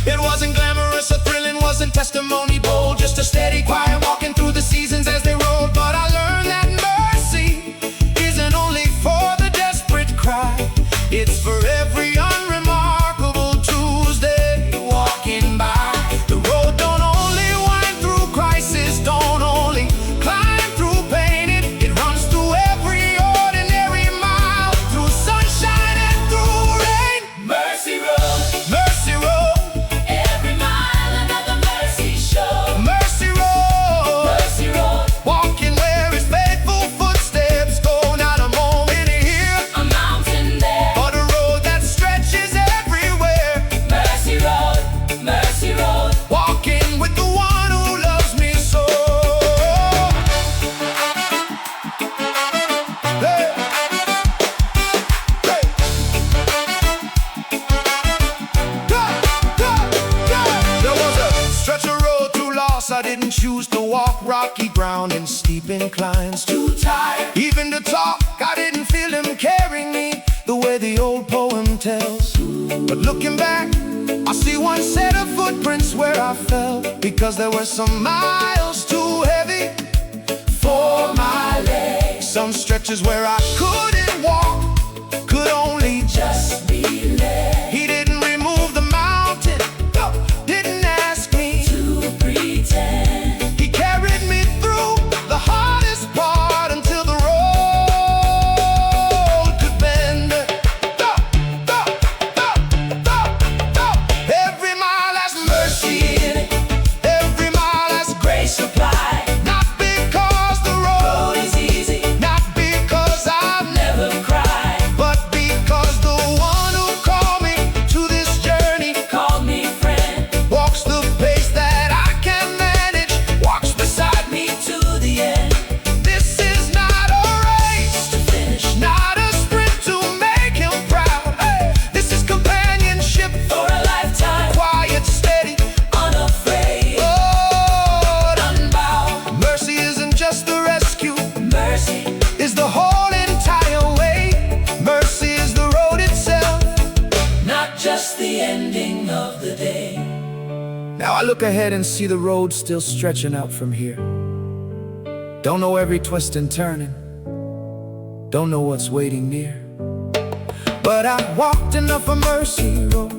It wasn't glamorous or thrilling, wasn't testimony bold, just a steady, quiet walking through the seasons as they rolled. But I learned that mercy isn't only for the desperate cry, it's for every unremarkable Tuesday walking by. The road don't only wind through crisis, don't only climb through pain, it runs through every ordinary mile, through sunshine and through rain. mercy road, Mercy road, every mile another mercy show. mercy road, Mercy road, walking where his faithful footsteps go. Not a moment here, a mountain there. but a road that stretches everywhere. Mercy road, Walking with the one who loves me so. Hey. Hey. Go, go, go. There was a stretch of road too lost, I didn't choose to walk. Rocky ground and steep inclines, too tired even to talk. I didn't feel him carrying me the way the old poem tells. But looking back, I see one set of footprints where I fell, because there were some miles too heavy for my legs. Some stretches where I couldn't walk, could only just be led He didn't remove the mountain, no, didn't ask me to pretend. He carried me through the hardest part until the road could bend. Go, go, go, go, go. Every mile has mercy in it, every mile has Grace supply, not because the road, road is easy, not because I've never cry. but because the one who called me to this journey Call me friend, walks the pace that I can manage, walks beside me. me to the end, This is not a race, to finish not a sprint to make him proud. Hey, this is companionship, for a lifetime. quiet, steady, Unafraid, Lord. unbound. Mercy isn't just the rescue, Mercy, is the whole entire way. Mercy is the road itself. not just the ending of the day. Now I look ahead and see the road still stretching out from here. Don't know every twist and turning, don't know what's waiting near. But I walked enough a mercy road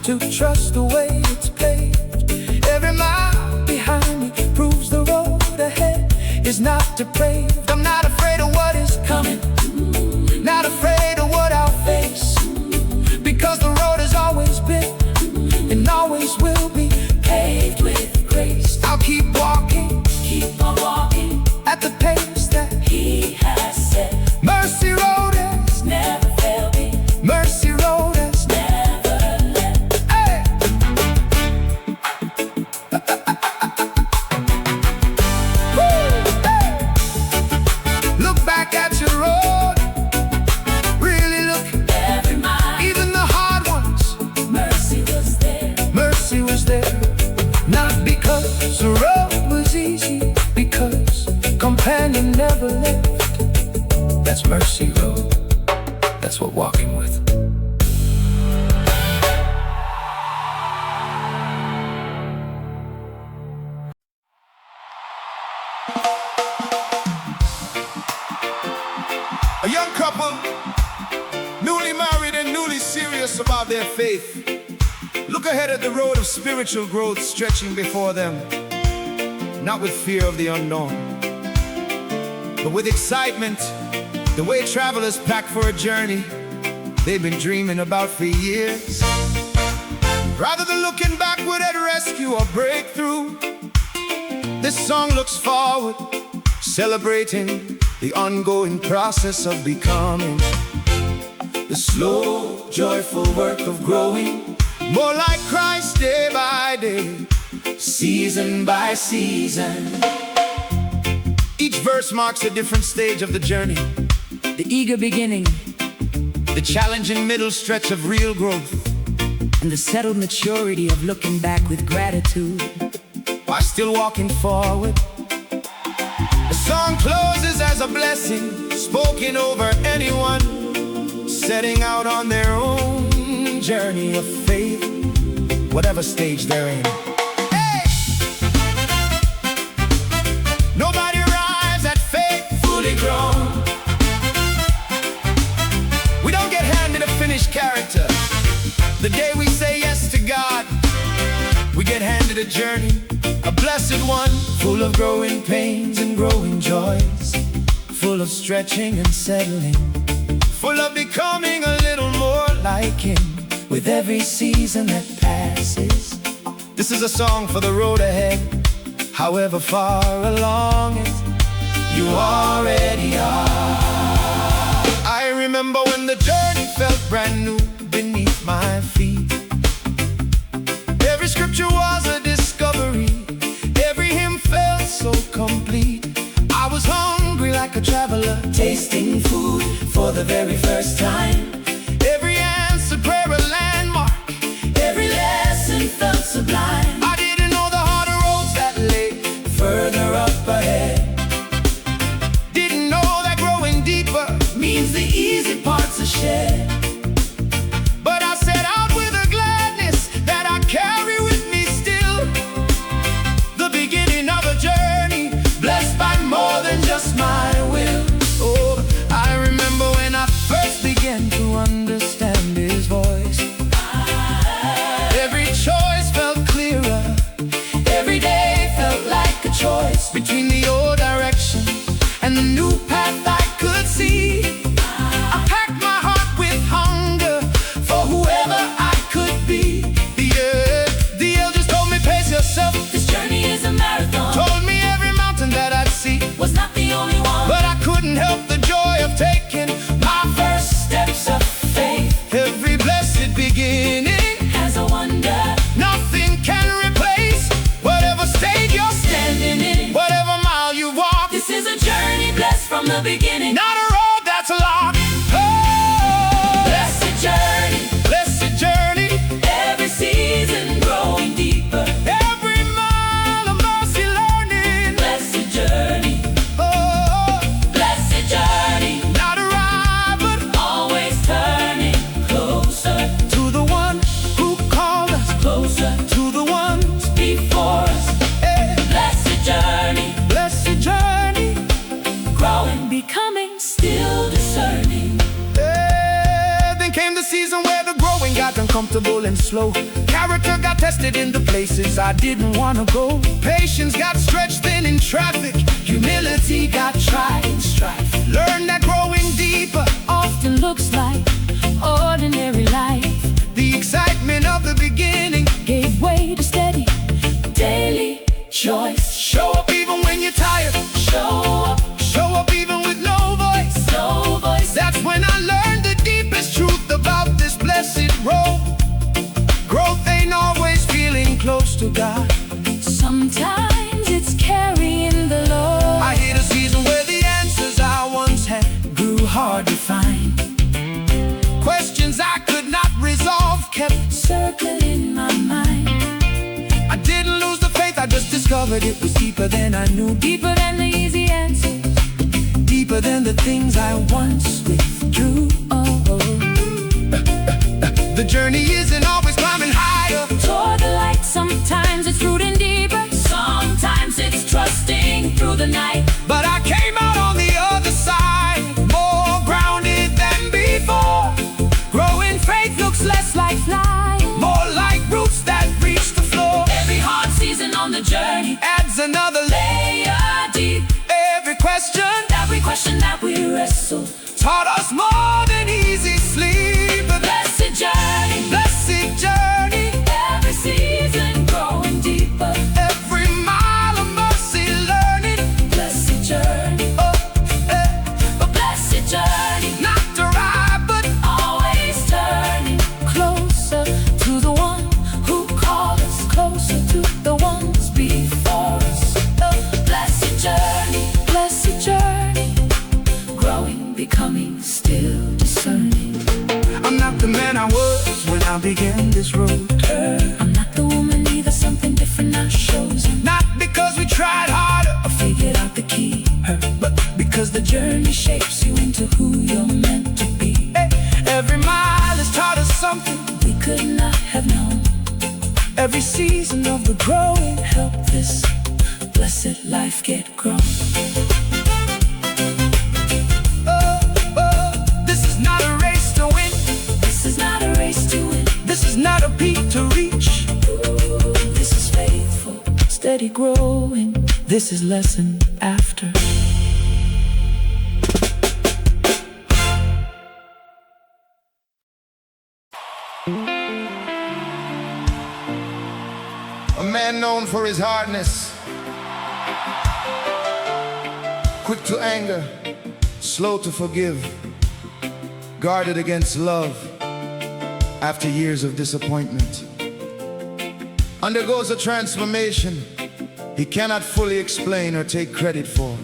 to trust the way it's paved. Every mile behind me proves the road ahead is not depraved. I'm not afraid of what is coming, not afraid of what I'll face, because the road has always been and always will be Paved with grace, I'll keep walking, keep on walking. serious about their faith, look ahead at the road of spiritual growth stretching before them, not with fear of the unknown, but with excitement, the way travelers pack for a journey they've been dreaming about for years. Rather than looking backward at rescue or breakthrough, this song looks forward, celebrating the ongoing process of becoming, the slow, joyful work of growing, more like Christ day by day, season by season. Each verse marks a different stage of the journey, The eager beginning the challenging middle stretch of real growth, and the settled maturity of looking back with gratitude while still walking forward. The song closes as a blessing spoken over anyone setting out on their own journey of faith, whatever stage they're in. Hey! Nobody arrives at faith fully grown. We don't get handed a finished character. The day we say yes to God, we get handed a journey, a blessed one, full of growing pains and growing joys, full of stretching and settling, full of becoming a little more like Him with every season that passes. This is a song for the road ahead, however far along it you already are. I remember when the journey felt brand new beneath my feet. Every scripture was a discovery, every hymn felt so complete. I was hungry like a traveler, tasting food for the very first time. Every answered prayer a landmark, every lesson felt sublime. I didn't know the harder roads that lay further up ahead. Didn't know that growing deeper means the easy parts are shared. But I set out with a gladness that I carry with me still, the beginning of a journey blessed by more than just my will. Oh, I remember when I first began to understand His voice. Every choice felt clearer, every day felt like a choice between the old direction and the new path I could see. I packed my heart with hunger for whoever I could be. The elders told me, pace yourself, This journey is a marathon, told me every mountain that I'd see, was not the only one, but I couldn't help the joy of taking my first steps of faith every blessed beginning. has a wonder Nothing can replace whatever stage you're standing in. whatever mile you walk. This is a journey blessed from the beginning. Not a road that's locked. Oh, Blessed journey, blessed journey. every season growing deeper. Every mile of mercy learning. Blessed journey, Oh, blessed journey, not a ride, but always turning closer, to the one who called us, closer to the ones. before us. Hey, Blessed journey, blessed journey. growing, becoming, still discerning. Then came the season where the growing got uncomfortable and slow. Character got tested in the places I didn't want to go. Patience got stretched thin in traffic. Humility got tried in strife. Learned that growing deeper, often looks like ordinary life. the excitement of the beginning, Gave way to steady Daily choice, show up even when you're tired. Show up even with no voice. no voice. That's when I learned the deepest truth about this blessed road. Growth ain't always feeling close to God. Sometimes it's carrying the load. I hit a season where the answers I once had grew hard to find. Questions I could not resolve kept Circling my mind, I didn't lose the faith, I just discovered it was deeper than I knew. deeper than the easy answers. Deeper than the things I once withdrew. Oh, The journey isn't always climbing higher. toward the light, sometimes it's rooting deeper. Sometimes it's trusting through the night. But I came out on the other side, more grounded than before. Growing faith looks less begin this road turn. I'm not the woman either, something different now shows up. Not because we tried harder I figured out the key, but because the journey shapes you into who you're meant to be. Hey, every mile has taught us something We could not have known. Every season of the growing Help this blessed life get grown. This is not a race to win. This is not a race to win. This is not a peak to reach. This is faithful, steady growing. This is lesson after. A man known for his hardness, quick to anger, slow to forgive, guarded against love after years of disappointment. Undergoes a transformation he cannot fully explain or take credit for.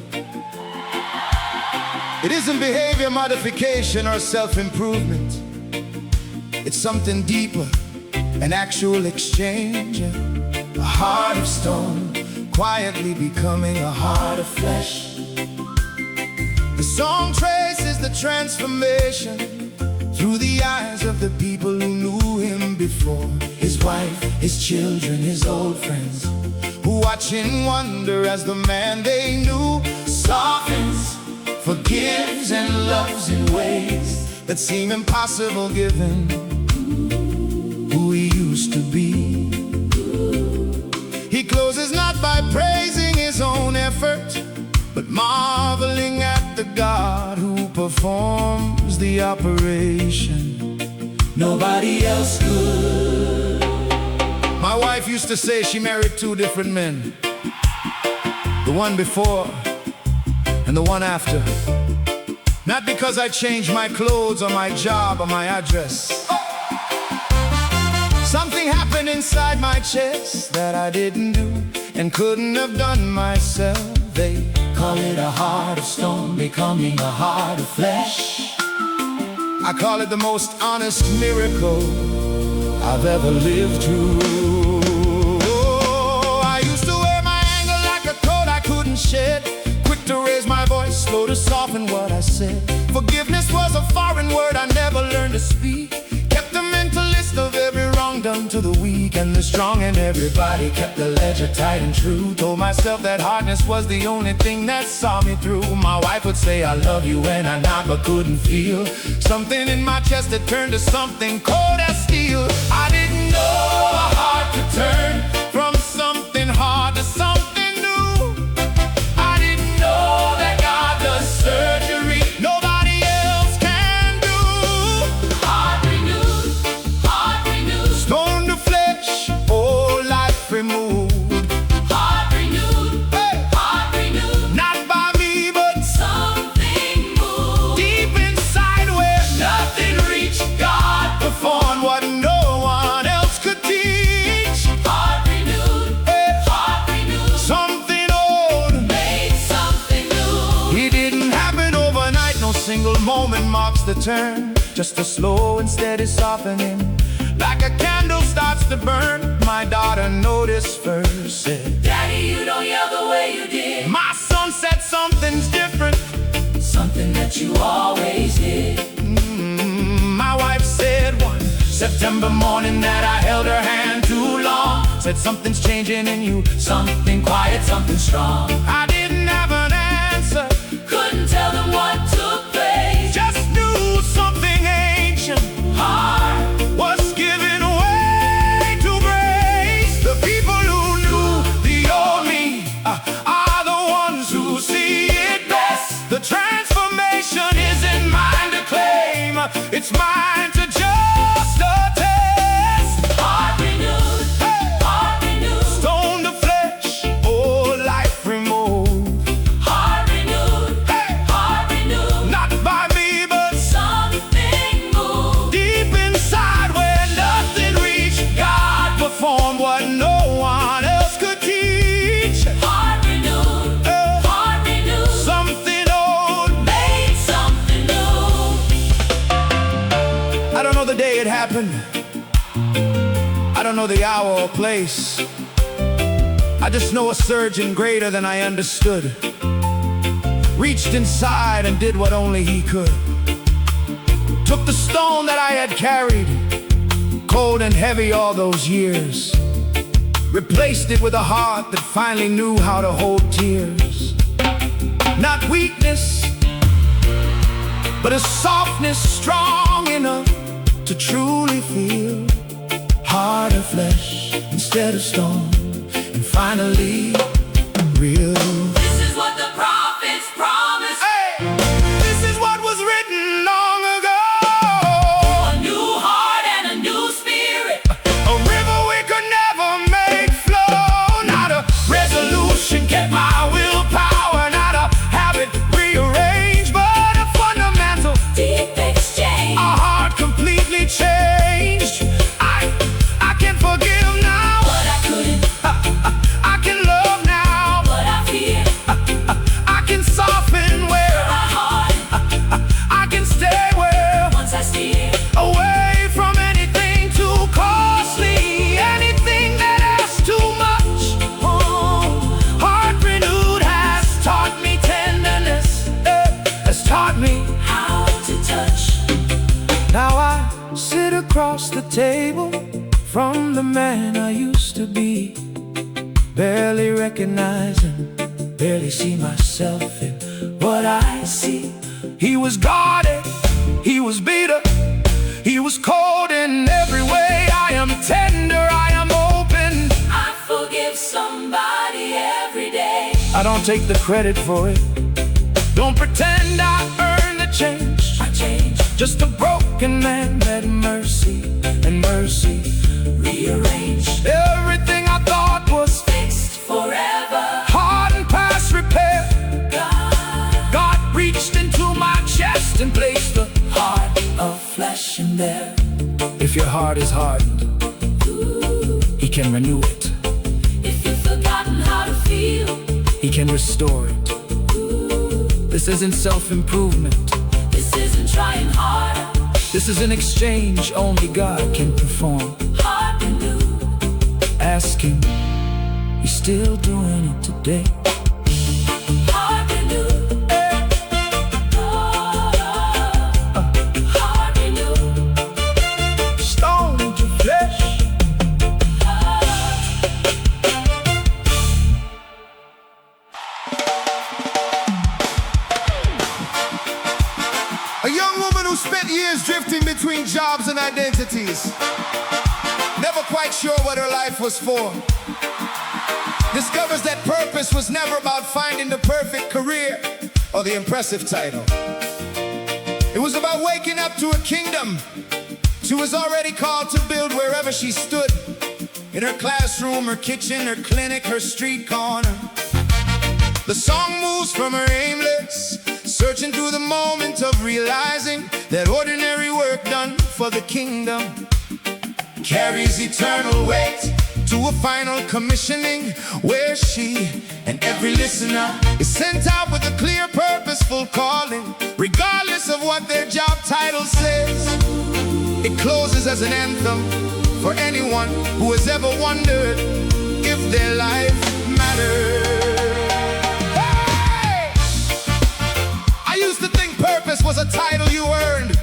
It isn't behavior modification or self-improvement. It's something deeper, an actual exchange. A heart of stone quietly becoming a heart of flesh. The song traces the transformation through the eyes of the people who knew him before. His wife, his children, his old friends, who watch in wonder as the man they knew softens, forgives and loves in ways that seem impossible given who he used to be. He closes not by praising his own effort, but marveling at the God who performs the operation. Nobody else could. My wife used to say she married two different men, the one before and the one after. Not because I changed my clothes or my job or my address. Something happened inside my chest that I didn't do and couldn't have done myself. They call it a heart of stone becoming a heart of flesh. I call it the most honest miracle I've ever lived through. Oh, I used to wear my anger like a coat I couldn't shed, quick to raise my voice, slow to soften what I said. Forgiveness was a foreign word I never learned to speak. Kept a mental list of every wrong done to the weak and the strong, and everybody kept the ledger tight and true. Told myself that hardness was the only thing that saw me through. My wife would say I love you and I nod but couldn't feel something in my chest that turned to something cold as steel. I didn't know a heart could turn from something hard to something new. I didn't know that God does surgery nobody else can do. Heart renewed, Stone to flesh, oh, life removed. heart renewed, Hey! heart renewed. Not by me, but Something moved. deep inside where Nothing reached. God performed what no one else could teach. Heart renewed, Hey! heart renewed. Something old, Made something new. it didn't happen overnight. No single moment marks the turn, just a slow and steady softening. Like a candle starts to burn, my daughter noticed first, said, Daddy, you don't yell the way you did. my son said something's different. Something that you always did. My wife said one September morning that I held her hand too long. Said something's changing in you, Something quiet, something strong. I didn't have an answer, Couldn't tell them what took place. just knew something ancient Heart, was giving way to grace. The people who knew the old me are the ones who see it best. The transformation isn't mine to claim, it's mine to just attest. heart renewed, Hey! heart renewed. Stone to flesh, oh, life removed. Heart renewed, Hey! heart renewed. Not by me, but Something moved. deep inside where nothing reached. God performed what no one else could teach. Heart renewed, heart renewed. Something old, Made something new. don't know the hour or place. I just know a surgeon greater than I understood reached inside and did what only he could. Took the stone that I had carried, cold and heavy all those years, replaced it with a heart that finally knew how to hold tears. Not weakness, but a softness strong enough to truly feel. Heart of flesh instead of stone, and finally real. This is what the prophets promised. Hey, this is what was written long ago. A new heart and a new spirit. A river we could never make flow. Not a resolution kept my willpower. Not a habit rearranged, but a fundamental Deep exchange. a heart completely changed. I can forgive now, But I couldn't, I can love now, but I fear. I can soften where My heart, I can stay where, once I steer. away from anything too costly, anything that asks too much. Oh, heart renewed has taught me tenderness, has taught me. How to touch. Now I sit across the table from the man I used to be, barely recognizing, barely see myself in what I see. He was guarded, he was bitter, he was cold in every way. I am tender, I am open. I forgive somebody every day. I don't take the credit for it, don't pretend I earned the change. I change, Just a broken man that mercy and mercy rearrange, everything I thought was fixed forever. hard and past repair. God reached into my chest and placed a heart Of flesh in there. If your heart is hardened, He can renew it. If you've forgotten how to feel, He can restore it. This isn't self-improvement. this isn't trying harder. This is an exchange only God can perform. Heart renewed. Ask Him, He's still doing it today. Heart renewed. Heart renewed. Stone to flesh. A young woman who spent years drifting between jobs and identities, never quite sure what her life was for, discovers that purpose was never about finding the perfect career or the impressive title. It was about waking up to a kingdom she was already called to build wherever she stood, in her classroom, her kitchen, her clinic, her street corner. The song moves from her aimless, searching through the moment of realizing that ordinary work done for the kingdom carries eternal weight to a final commissioning, where she and every listener is sent out with a clear, purposeful calling, regardless of what their job title says. It closes as an anthem for anyone who has ever wondered if their life matters. I used to think purpose was a title you earned.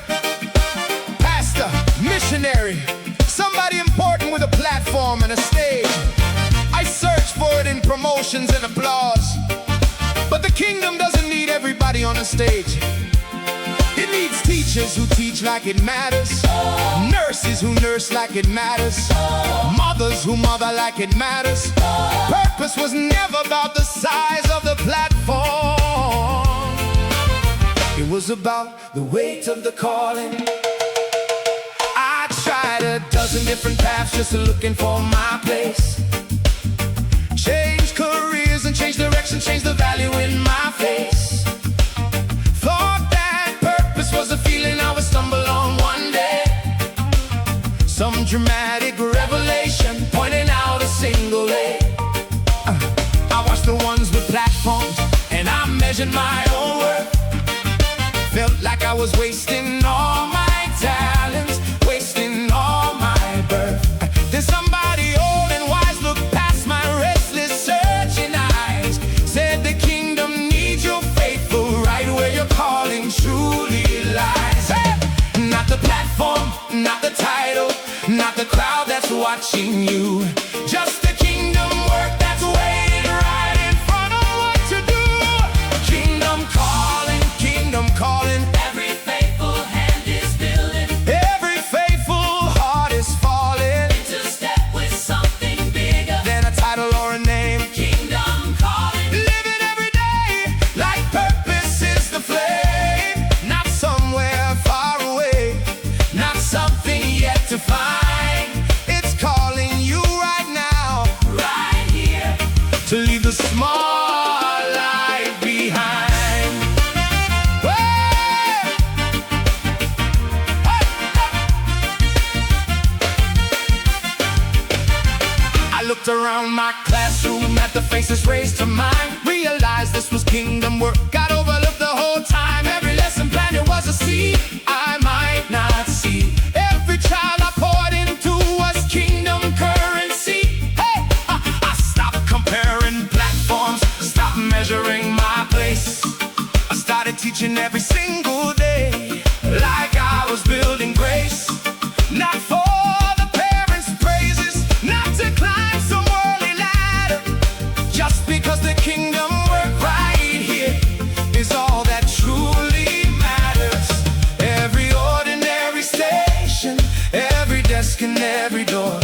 Pastor, missionary, somebody important with a platform and a stage. I searched for it in promotions and applause. But the kingdom doesn't need everybody on the stage. It needs teachers who teach like it matters, nurses who nurse like it matters, mothers who mother like it matters. Purpose was never about the size of the platform. It was about the weight of the calling. I tried a dozen different paths just looking for my place. Change careers and change direction, change the value in my face. Thought that purpose was a feeling I would stumble on one day. Some dramatic revelation pointing out a single way. I watched the ones with platforms and I measured my own worth. Felt like I was wasting all my talents, wasting all my birth. Then somebody old and wise looked past my restless, searching eyes, said the kingdom needs your faithful right where your calling truly lies. Hey! Not the platform, not the title, not the crowd that's watching you, just the kingdom work that's waiting right in front of what you do. Kingdom calling, kingdom calling. Every faithful hand is building. Every faithful heart is falling To step with something bigger. than a title or a name. Kingdom calling. Living every day like purpose is the flame. Not somewhere far away, not something yet to find. It's calling you right now, Right here. to leave the small life behind. Hey! Hey! I looked around my classroom at the faces raised to mine, realized this was kingdom work. Got overlooked the whole time. Every lesson planned, it was a seed I might not see. Every child I poured into was kingdom currency. Hey! I stopped comparing platforms, stopped measuring my place. I started teaching every single day, like I was building grace. Not for the parents' praises, not to climb some worldly ladder, just because the kingdom work right here is all that truly matters. Every ordinary station, every desk and every door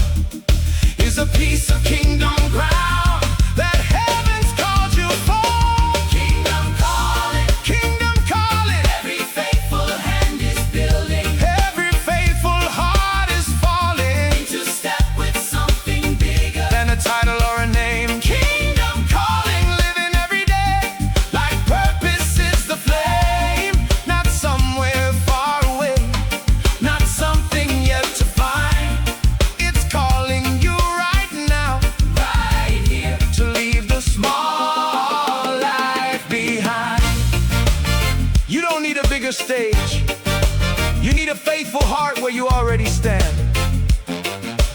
is a piece of kingdom ground that heaven's called you for. Kingdom calling. Kingdom calling. Every faithful hand is building. Every faithful heart is falling To step with something bigger. than a title or a name. Kingdom calling, living every day like purpose is the flame. Not somewhere far away, not something yet to find. It's calling you right now, Right here. to leave the small life behind. You don't need a bigger stage, you need a faithful heart where you already stand.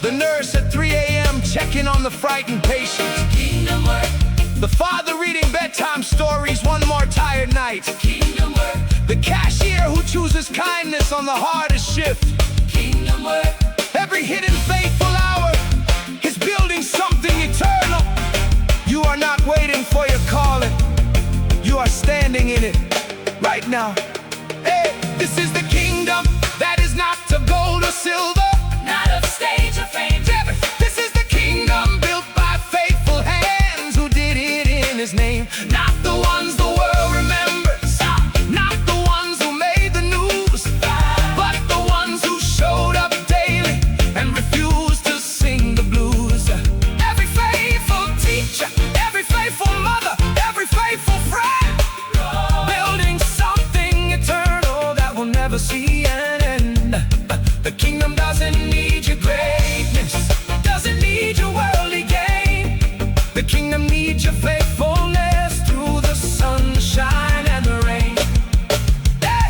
The nurse at 3 a.m. checking on the frightened patient, Kingdom work. the father reading bedtime stories one more tired night, Kingdom work. the cashier who chooses kindness on the hardest shift. Kingdom work. Every hidden faithful hour is building something eternal. You are not waiting for your calling, you are standing in it right now. Hey, this is the kingdom that is not of gold or silver. Not of stage or fame. This is the kingdom built by faithful hands who did it in his name. Not the ones the world remembers, not the ones who made the news, but the ones who showed up daily and refused to sing the blues. Every faithful teacher, every faithful mother, every faithful friend, building something eternal that will never see an end. The kingdom doesn't need your greatness, doesn't need your worldly gain. The kingdom needs your faithfulness through the sunshine and the rain. Hey!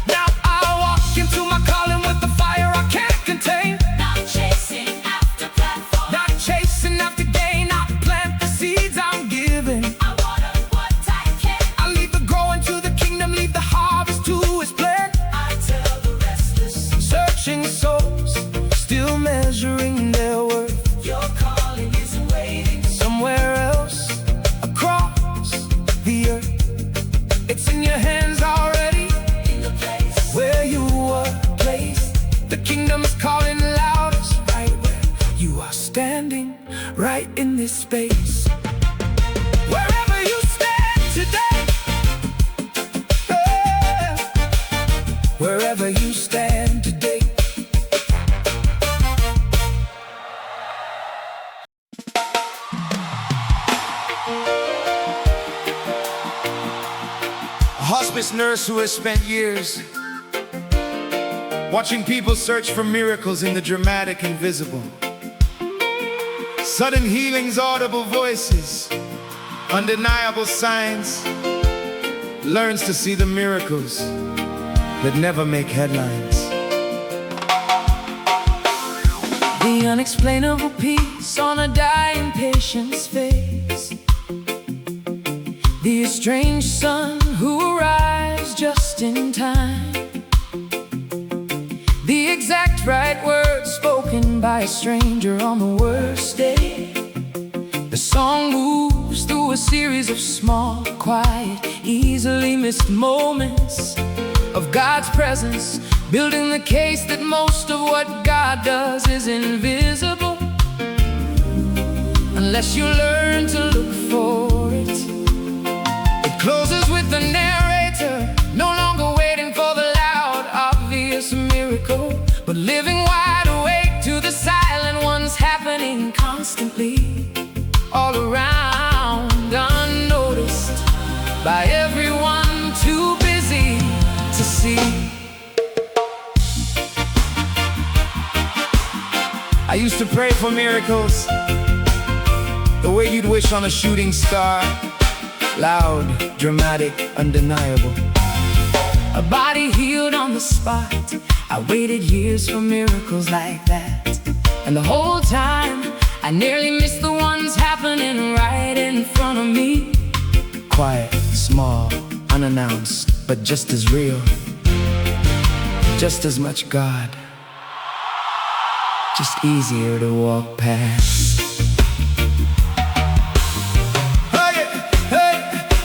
Now I walk into my calling with the fire I can't contain. Not chasing after platform. Not chasing after gain, I plant the seeds I'm giving. I water what I can. I leave the growing to the kingdom, leave the harvest to his plan. I tell the restless. Searching souls, still measuring their worth. Your calling isn't waiting. Somewhere else, across the earth, it's in your hands already, In the place. where you were placed. The kingdom's calling loudest, right where you are standing, right in this space. Wherever you stand today, wherever you stand today. A hospice nurse who has spent years watching people search for miracles in the dramatic invisible. Sudden healings, audible voices, undeniable signs. Learns to see the miracles that never make headlines. The unexplainable peace on a dying patient's face. The estranged son who arrives just in time. The exact right words spoken by a stranger on the worst day. The song moves through a series of small, quiet, easily missed moments of God's presence, building the case that most of what God does is invisible unless you learn to look for it. It closes with the narrator no longer waiting for the loud, obvious miracle, but living wide awake to the silent ones happening constantly all around, unnoticed by everyone too busy to see. I used to pray for miracles the way you'd wish on a shooting star. Loud, dramatic, undeniable. A body healed on the spot. I waited years for miracles like that, and the whole time I nearly missed the ones happening right in front of me. Quiet, small, unannounced, but just as real. Just as much God. Just easier to walk past.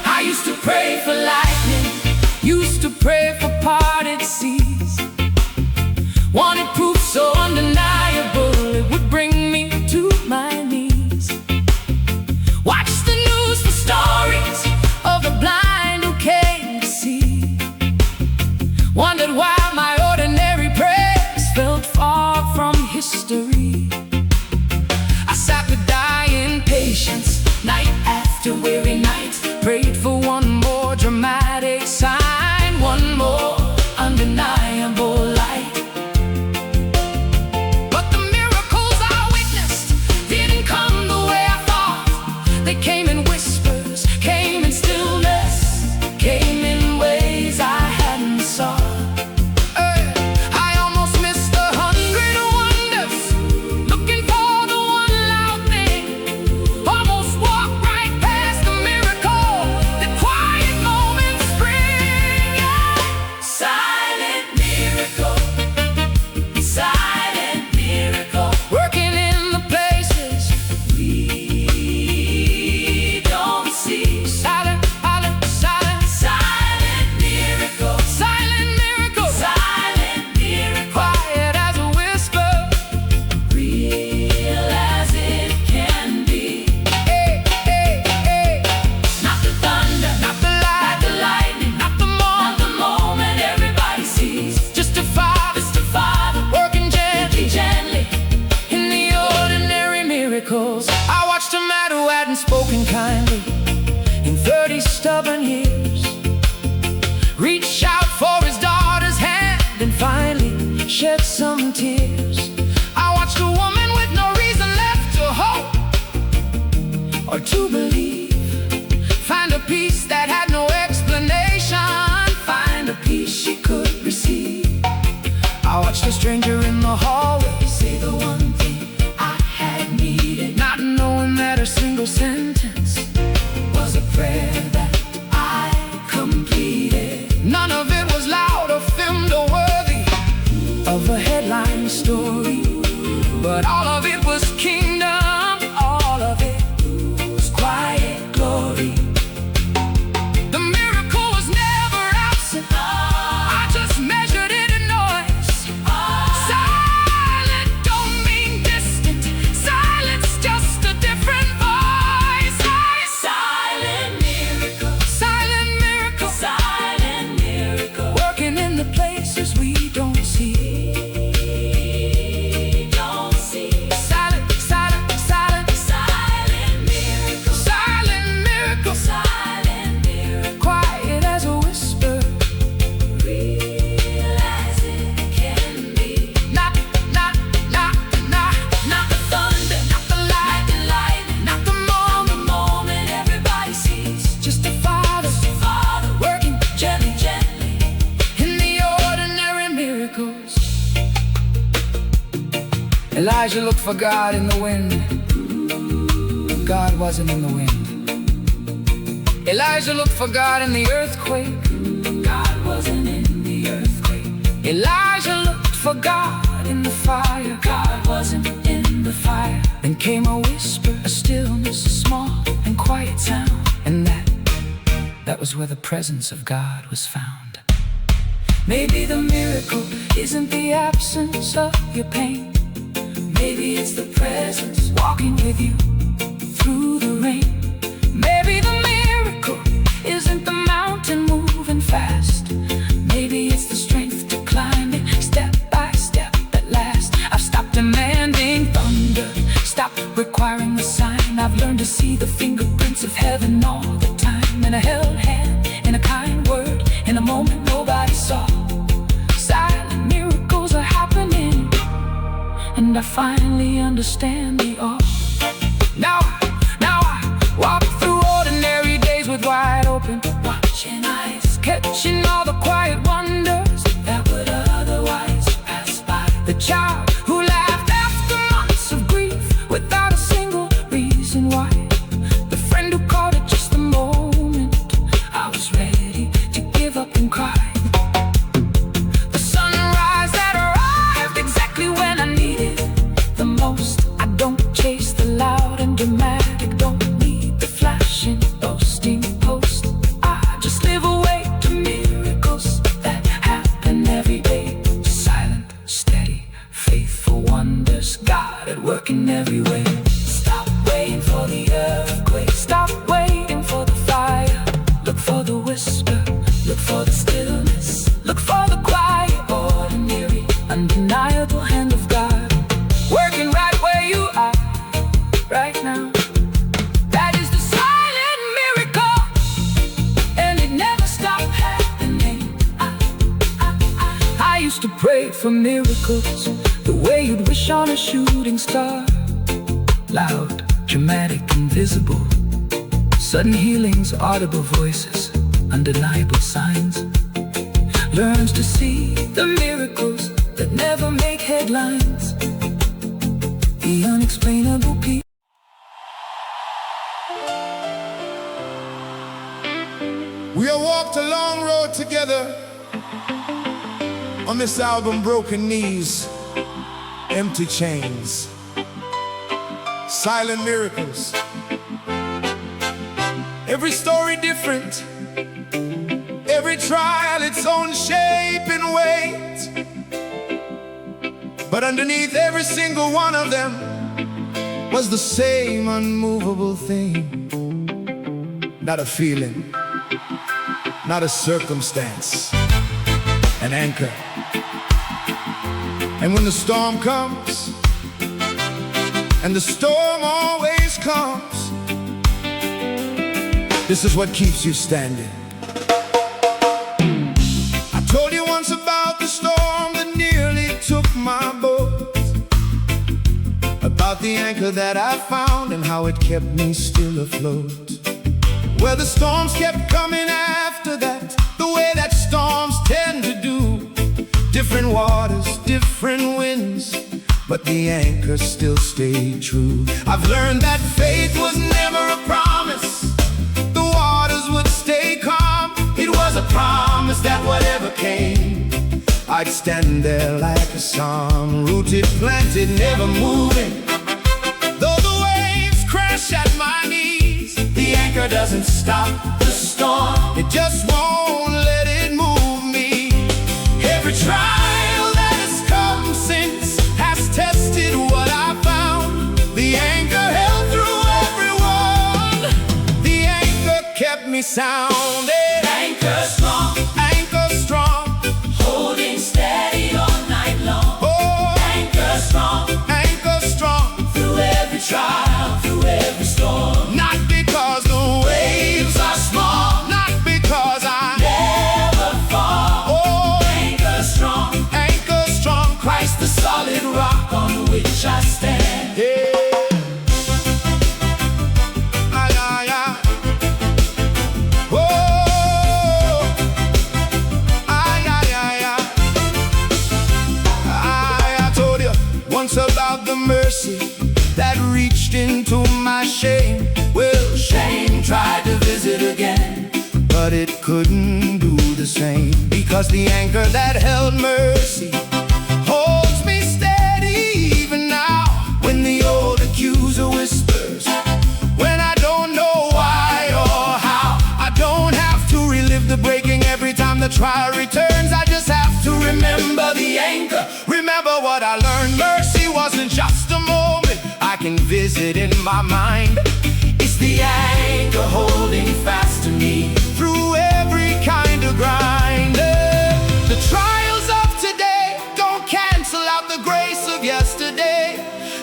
I used to pray for lightning, used to pray for parted seas. Wanted proof so undeniable it would bring me to my knees. Watched the news for stories of the blind who came to see. Wondered why my ordinary prayers felt far from history. I sat with dying patience, night after weary night. Prayed for one more dramatic sign, one more undeniable light. Elijah looked for God in the wind. God wasn't in the wind. Elijah looked for God in the earthquake. God wasn't in the earthquake. Elijah looked for God in the fire. God wasn't in the fire. Then came a whisper, a stillness, a small and quiet sound. And that was where the presence of God was found. Maybe the miracle isn't the absence of your pain. Maybe it's the presence Walking with you through the rain. Maybe the miracle isn't the mountain moving fast. Maybe it's the strength to climb it step by step at last. I've stopped demanding thunder, stopped requiring the sign. I've learned to see the fingerprints of heaven all the time. In a held hand, in a kind word, in a moment nobody saw. Silent miracles are happening, and I finally understand the awe. Now I walk through ordinary days with wide open, watching eyes, catching all the quiet wonders that would otherwise pass by. The child who laughed after months of grief without a single reason why. The friend who caught it just the moment I was ready to give up and cry. The sunrise that arrived exactly when I needed it the most. I don't chase the loud and dramatic, don't need the flashing, boasting post. I just live awake to miracles that happen every day. Silent, steady, faithful wonders, God at work in every way. Stop waiting for the earthquake. Stop waiting for the fire. Look for the whisper, look for the stillness, look for the quiet, ordinary, undeniable hand of God, working right where you are, right now. That is the silent miracle, and it never stopped happening. I used to pray for miracles the way you'd wish on a shooting star. Loud, dramatic, invisible, sudden healings, audible voices, undeniable signs. Learns to see the miracles that never make headlines, the unexplainable peace. We have walked a long road together on this album, broken knees, empty chains, silent miracles. Every story different, every trial its own shape and weight. But underneath every single one of them was the same unmovable thing. Not a feeling, not a circumstance, an anchor. And when the storm comes, and the storm always comes, this is what keeps you standing. I told you once about the storm that nearly took my boat, about the anchor that I found and how it kept me still afloat. Well, the storms kept coming after that, the way that storms tend to do. Different waters, different winds, but the anchor still stayed true. I've learned that faith was never a promise the waters would stay calm. It was a promise that whatever came, I'd stand there like a psalm, rooted, planted, never moving. Though the waves crash at my knees, the anchor doesn't stop the storm. It just won't let it move me. Every trial that has come since has tested what I found. The anchor held through every one. The anchor kept me sound. Anchor strong, Anchor strong, holding steady all night long. oh, Anchor strong, anchor strong. through every trial, through every storm. Not because the waves are small, not because I Never fall. oh, Anchor strong, Christ the solid rock on which I stand. yeah. Ay, ay, ay. Oh, that reached into my shame. Well, shame tried to visit again, but it couldn't do the same, because the anchor that held mercy holds me steady even now. When the old accuser whispers, when I don't know why or how, I don't have to relive the breaking every time the trial returns. I just have to remember the anchor, remember what I learned. Mercy wasn't just a moment I can visit in my mind. It's the anchor holding fast to me through every kind of grind. The trials of today don't cancel out the grace of yesterday.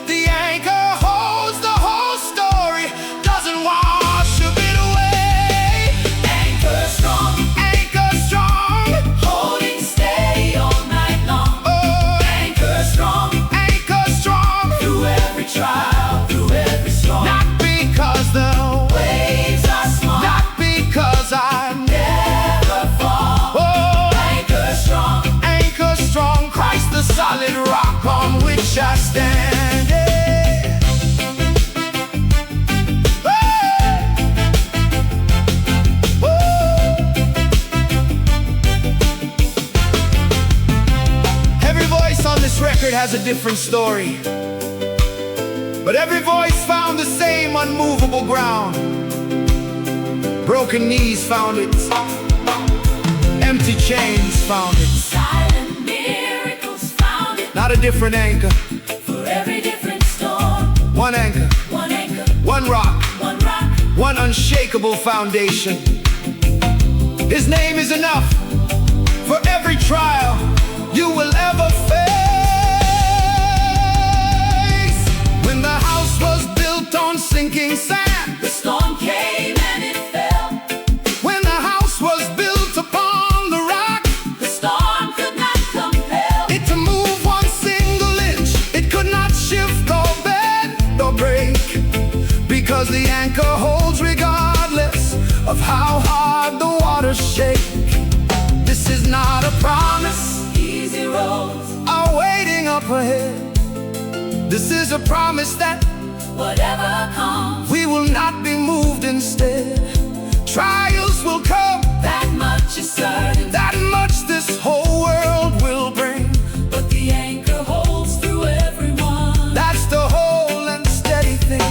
The anchor holds the whole story, doesn't wash a bit away. Anchor strong, Holding steady all night long. oh, Anchor strong, through every trial, through every storm. not because the Waves are small, not because I'm never fall. oh, Anchor strong, Christ the solid rock on which I stand. Yeah. Hey. Woo. Every voice on this record has a different story, but every voice found the same unmovable ground. Broken knees found it, empty chains found it. silent miracles found it. Not a different anchor, For every different storm, one anchor, one anchor, one rock, one rock. one unshakable foundation. His name is enough for every trial you will ever face. When the house was built on sinking sand, The storm came and it fell. when the house was built upon the rock, The storm could not compel it to move one single inch. It could not shift or bend or break, because the anchor holds regardless of how hard the waters shake. This is not a promise easy roads. are waiting up ahead. This is a promise that Whatever comes, we will not be moved instead. Trials will come, that much is certain. that much this whole world will bring. But the anchor holds through everyone. That's the whole and steady thing.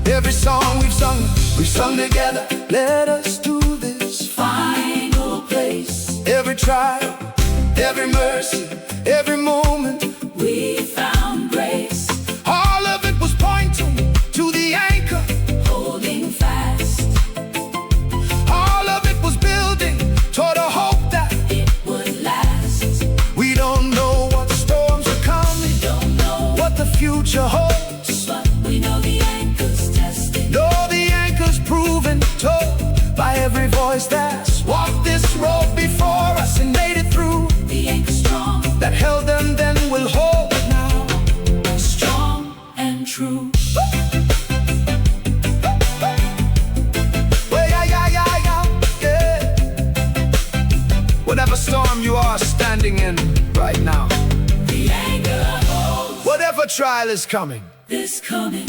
Every song we've sung together, led us to this Final place, every trial, every mercy, every moment. we found grace. All of it was pointing to the anchor. Holding fast, All of it was building toward a hope that it would last. we don't know what storms are coming, Don't know, what the future holds. but we know the anchor's tested. No, the anchor's proven, told by every voice that's walked this road before us and made it through. The anchor strong, That held them then will hold it now. strong and true. Well, yeah. Whatever storm you are standing in right now, The anchor holds whatever trial is coming, this coming.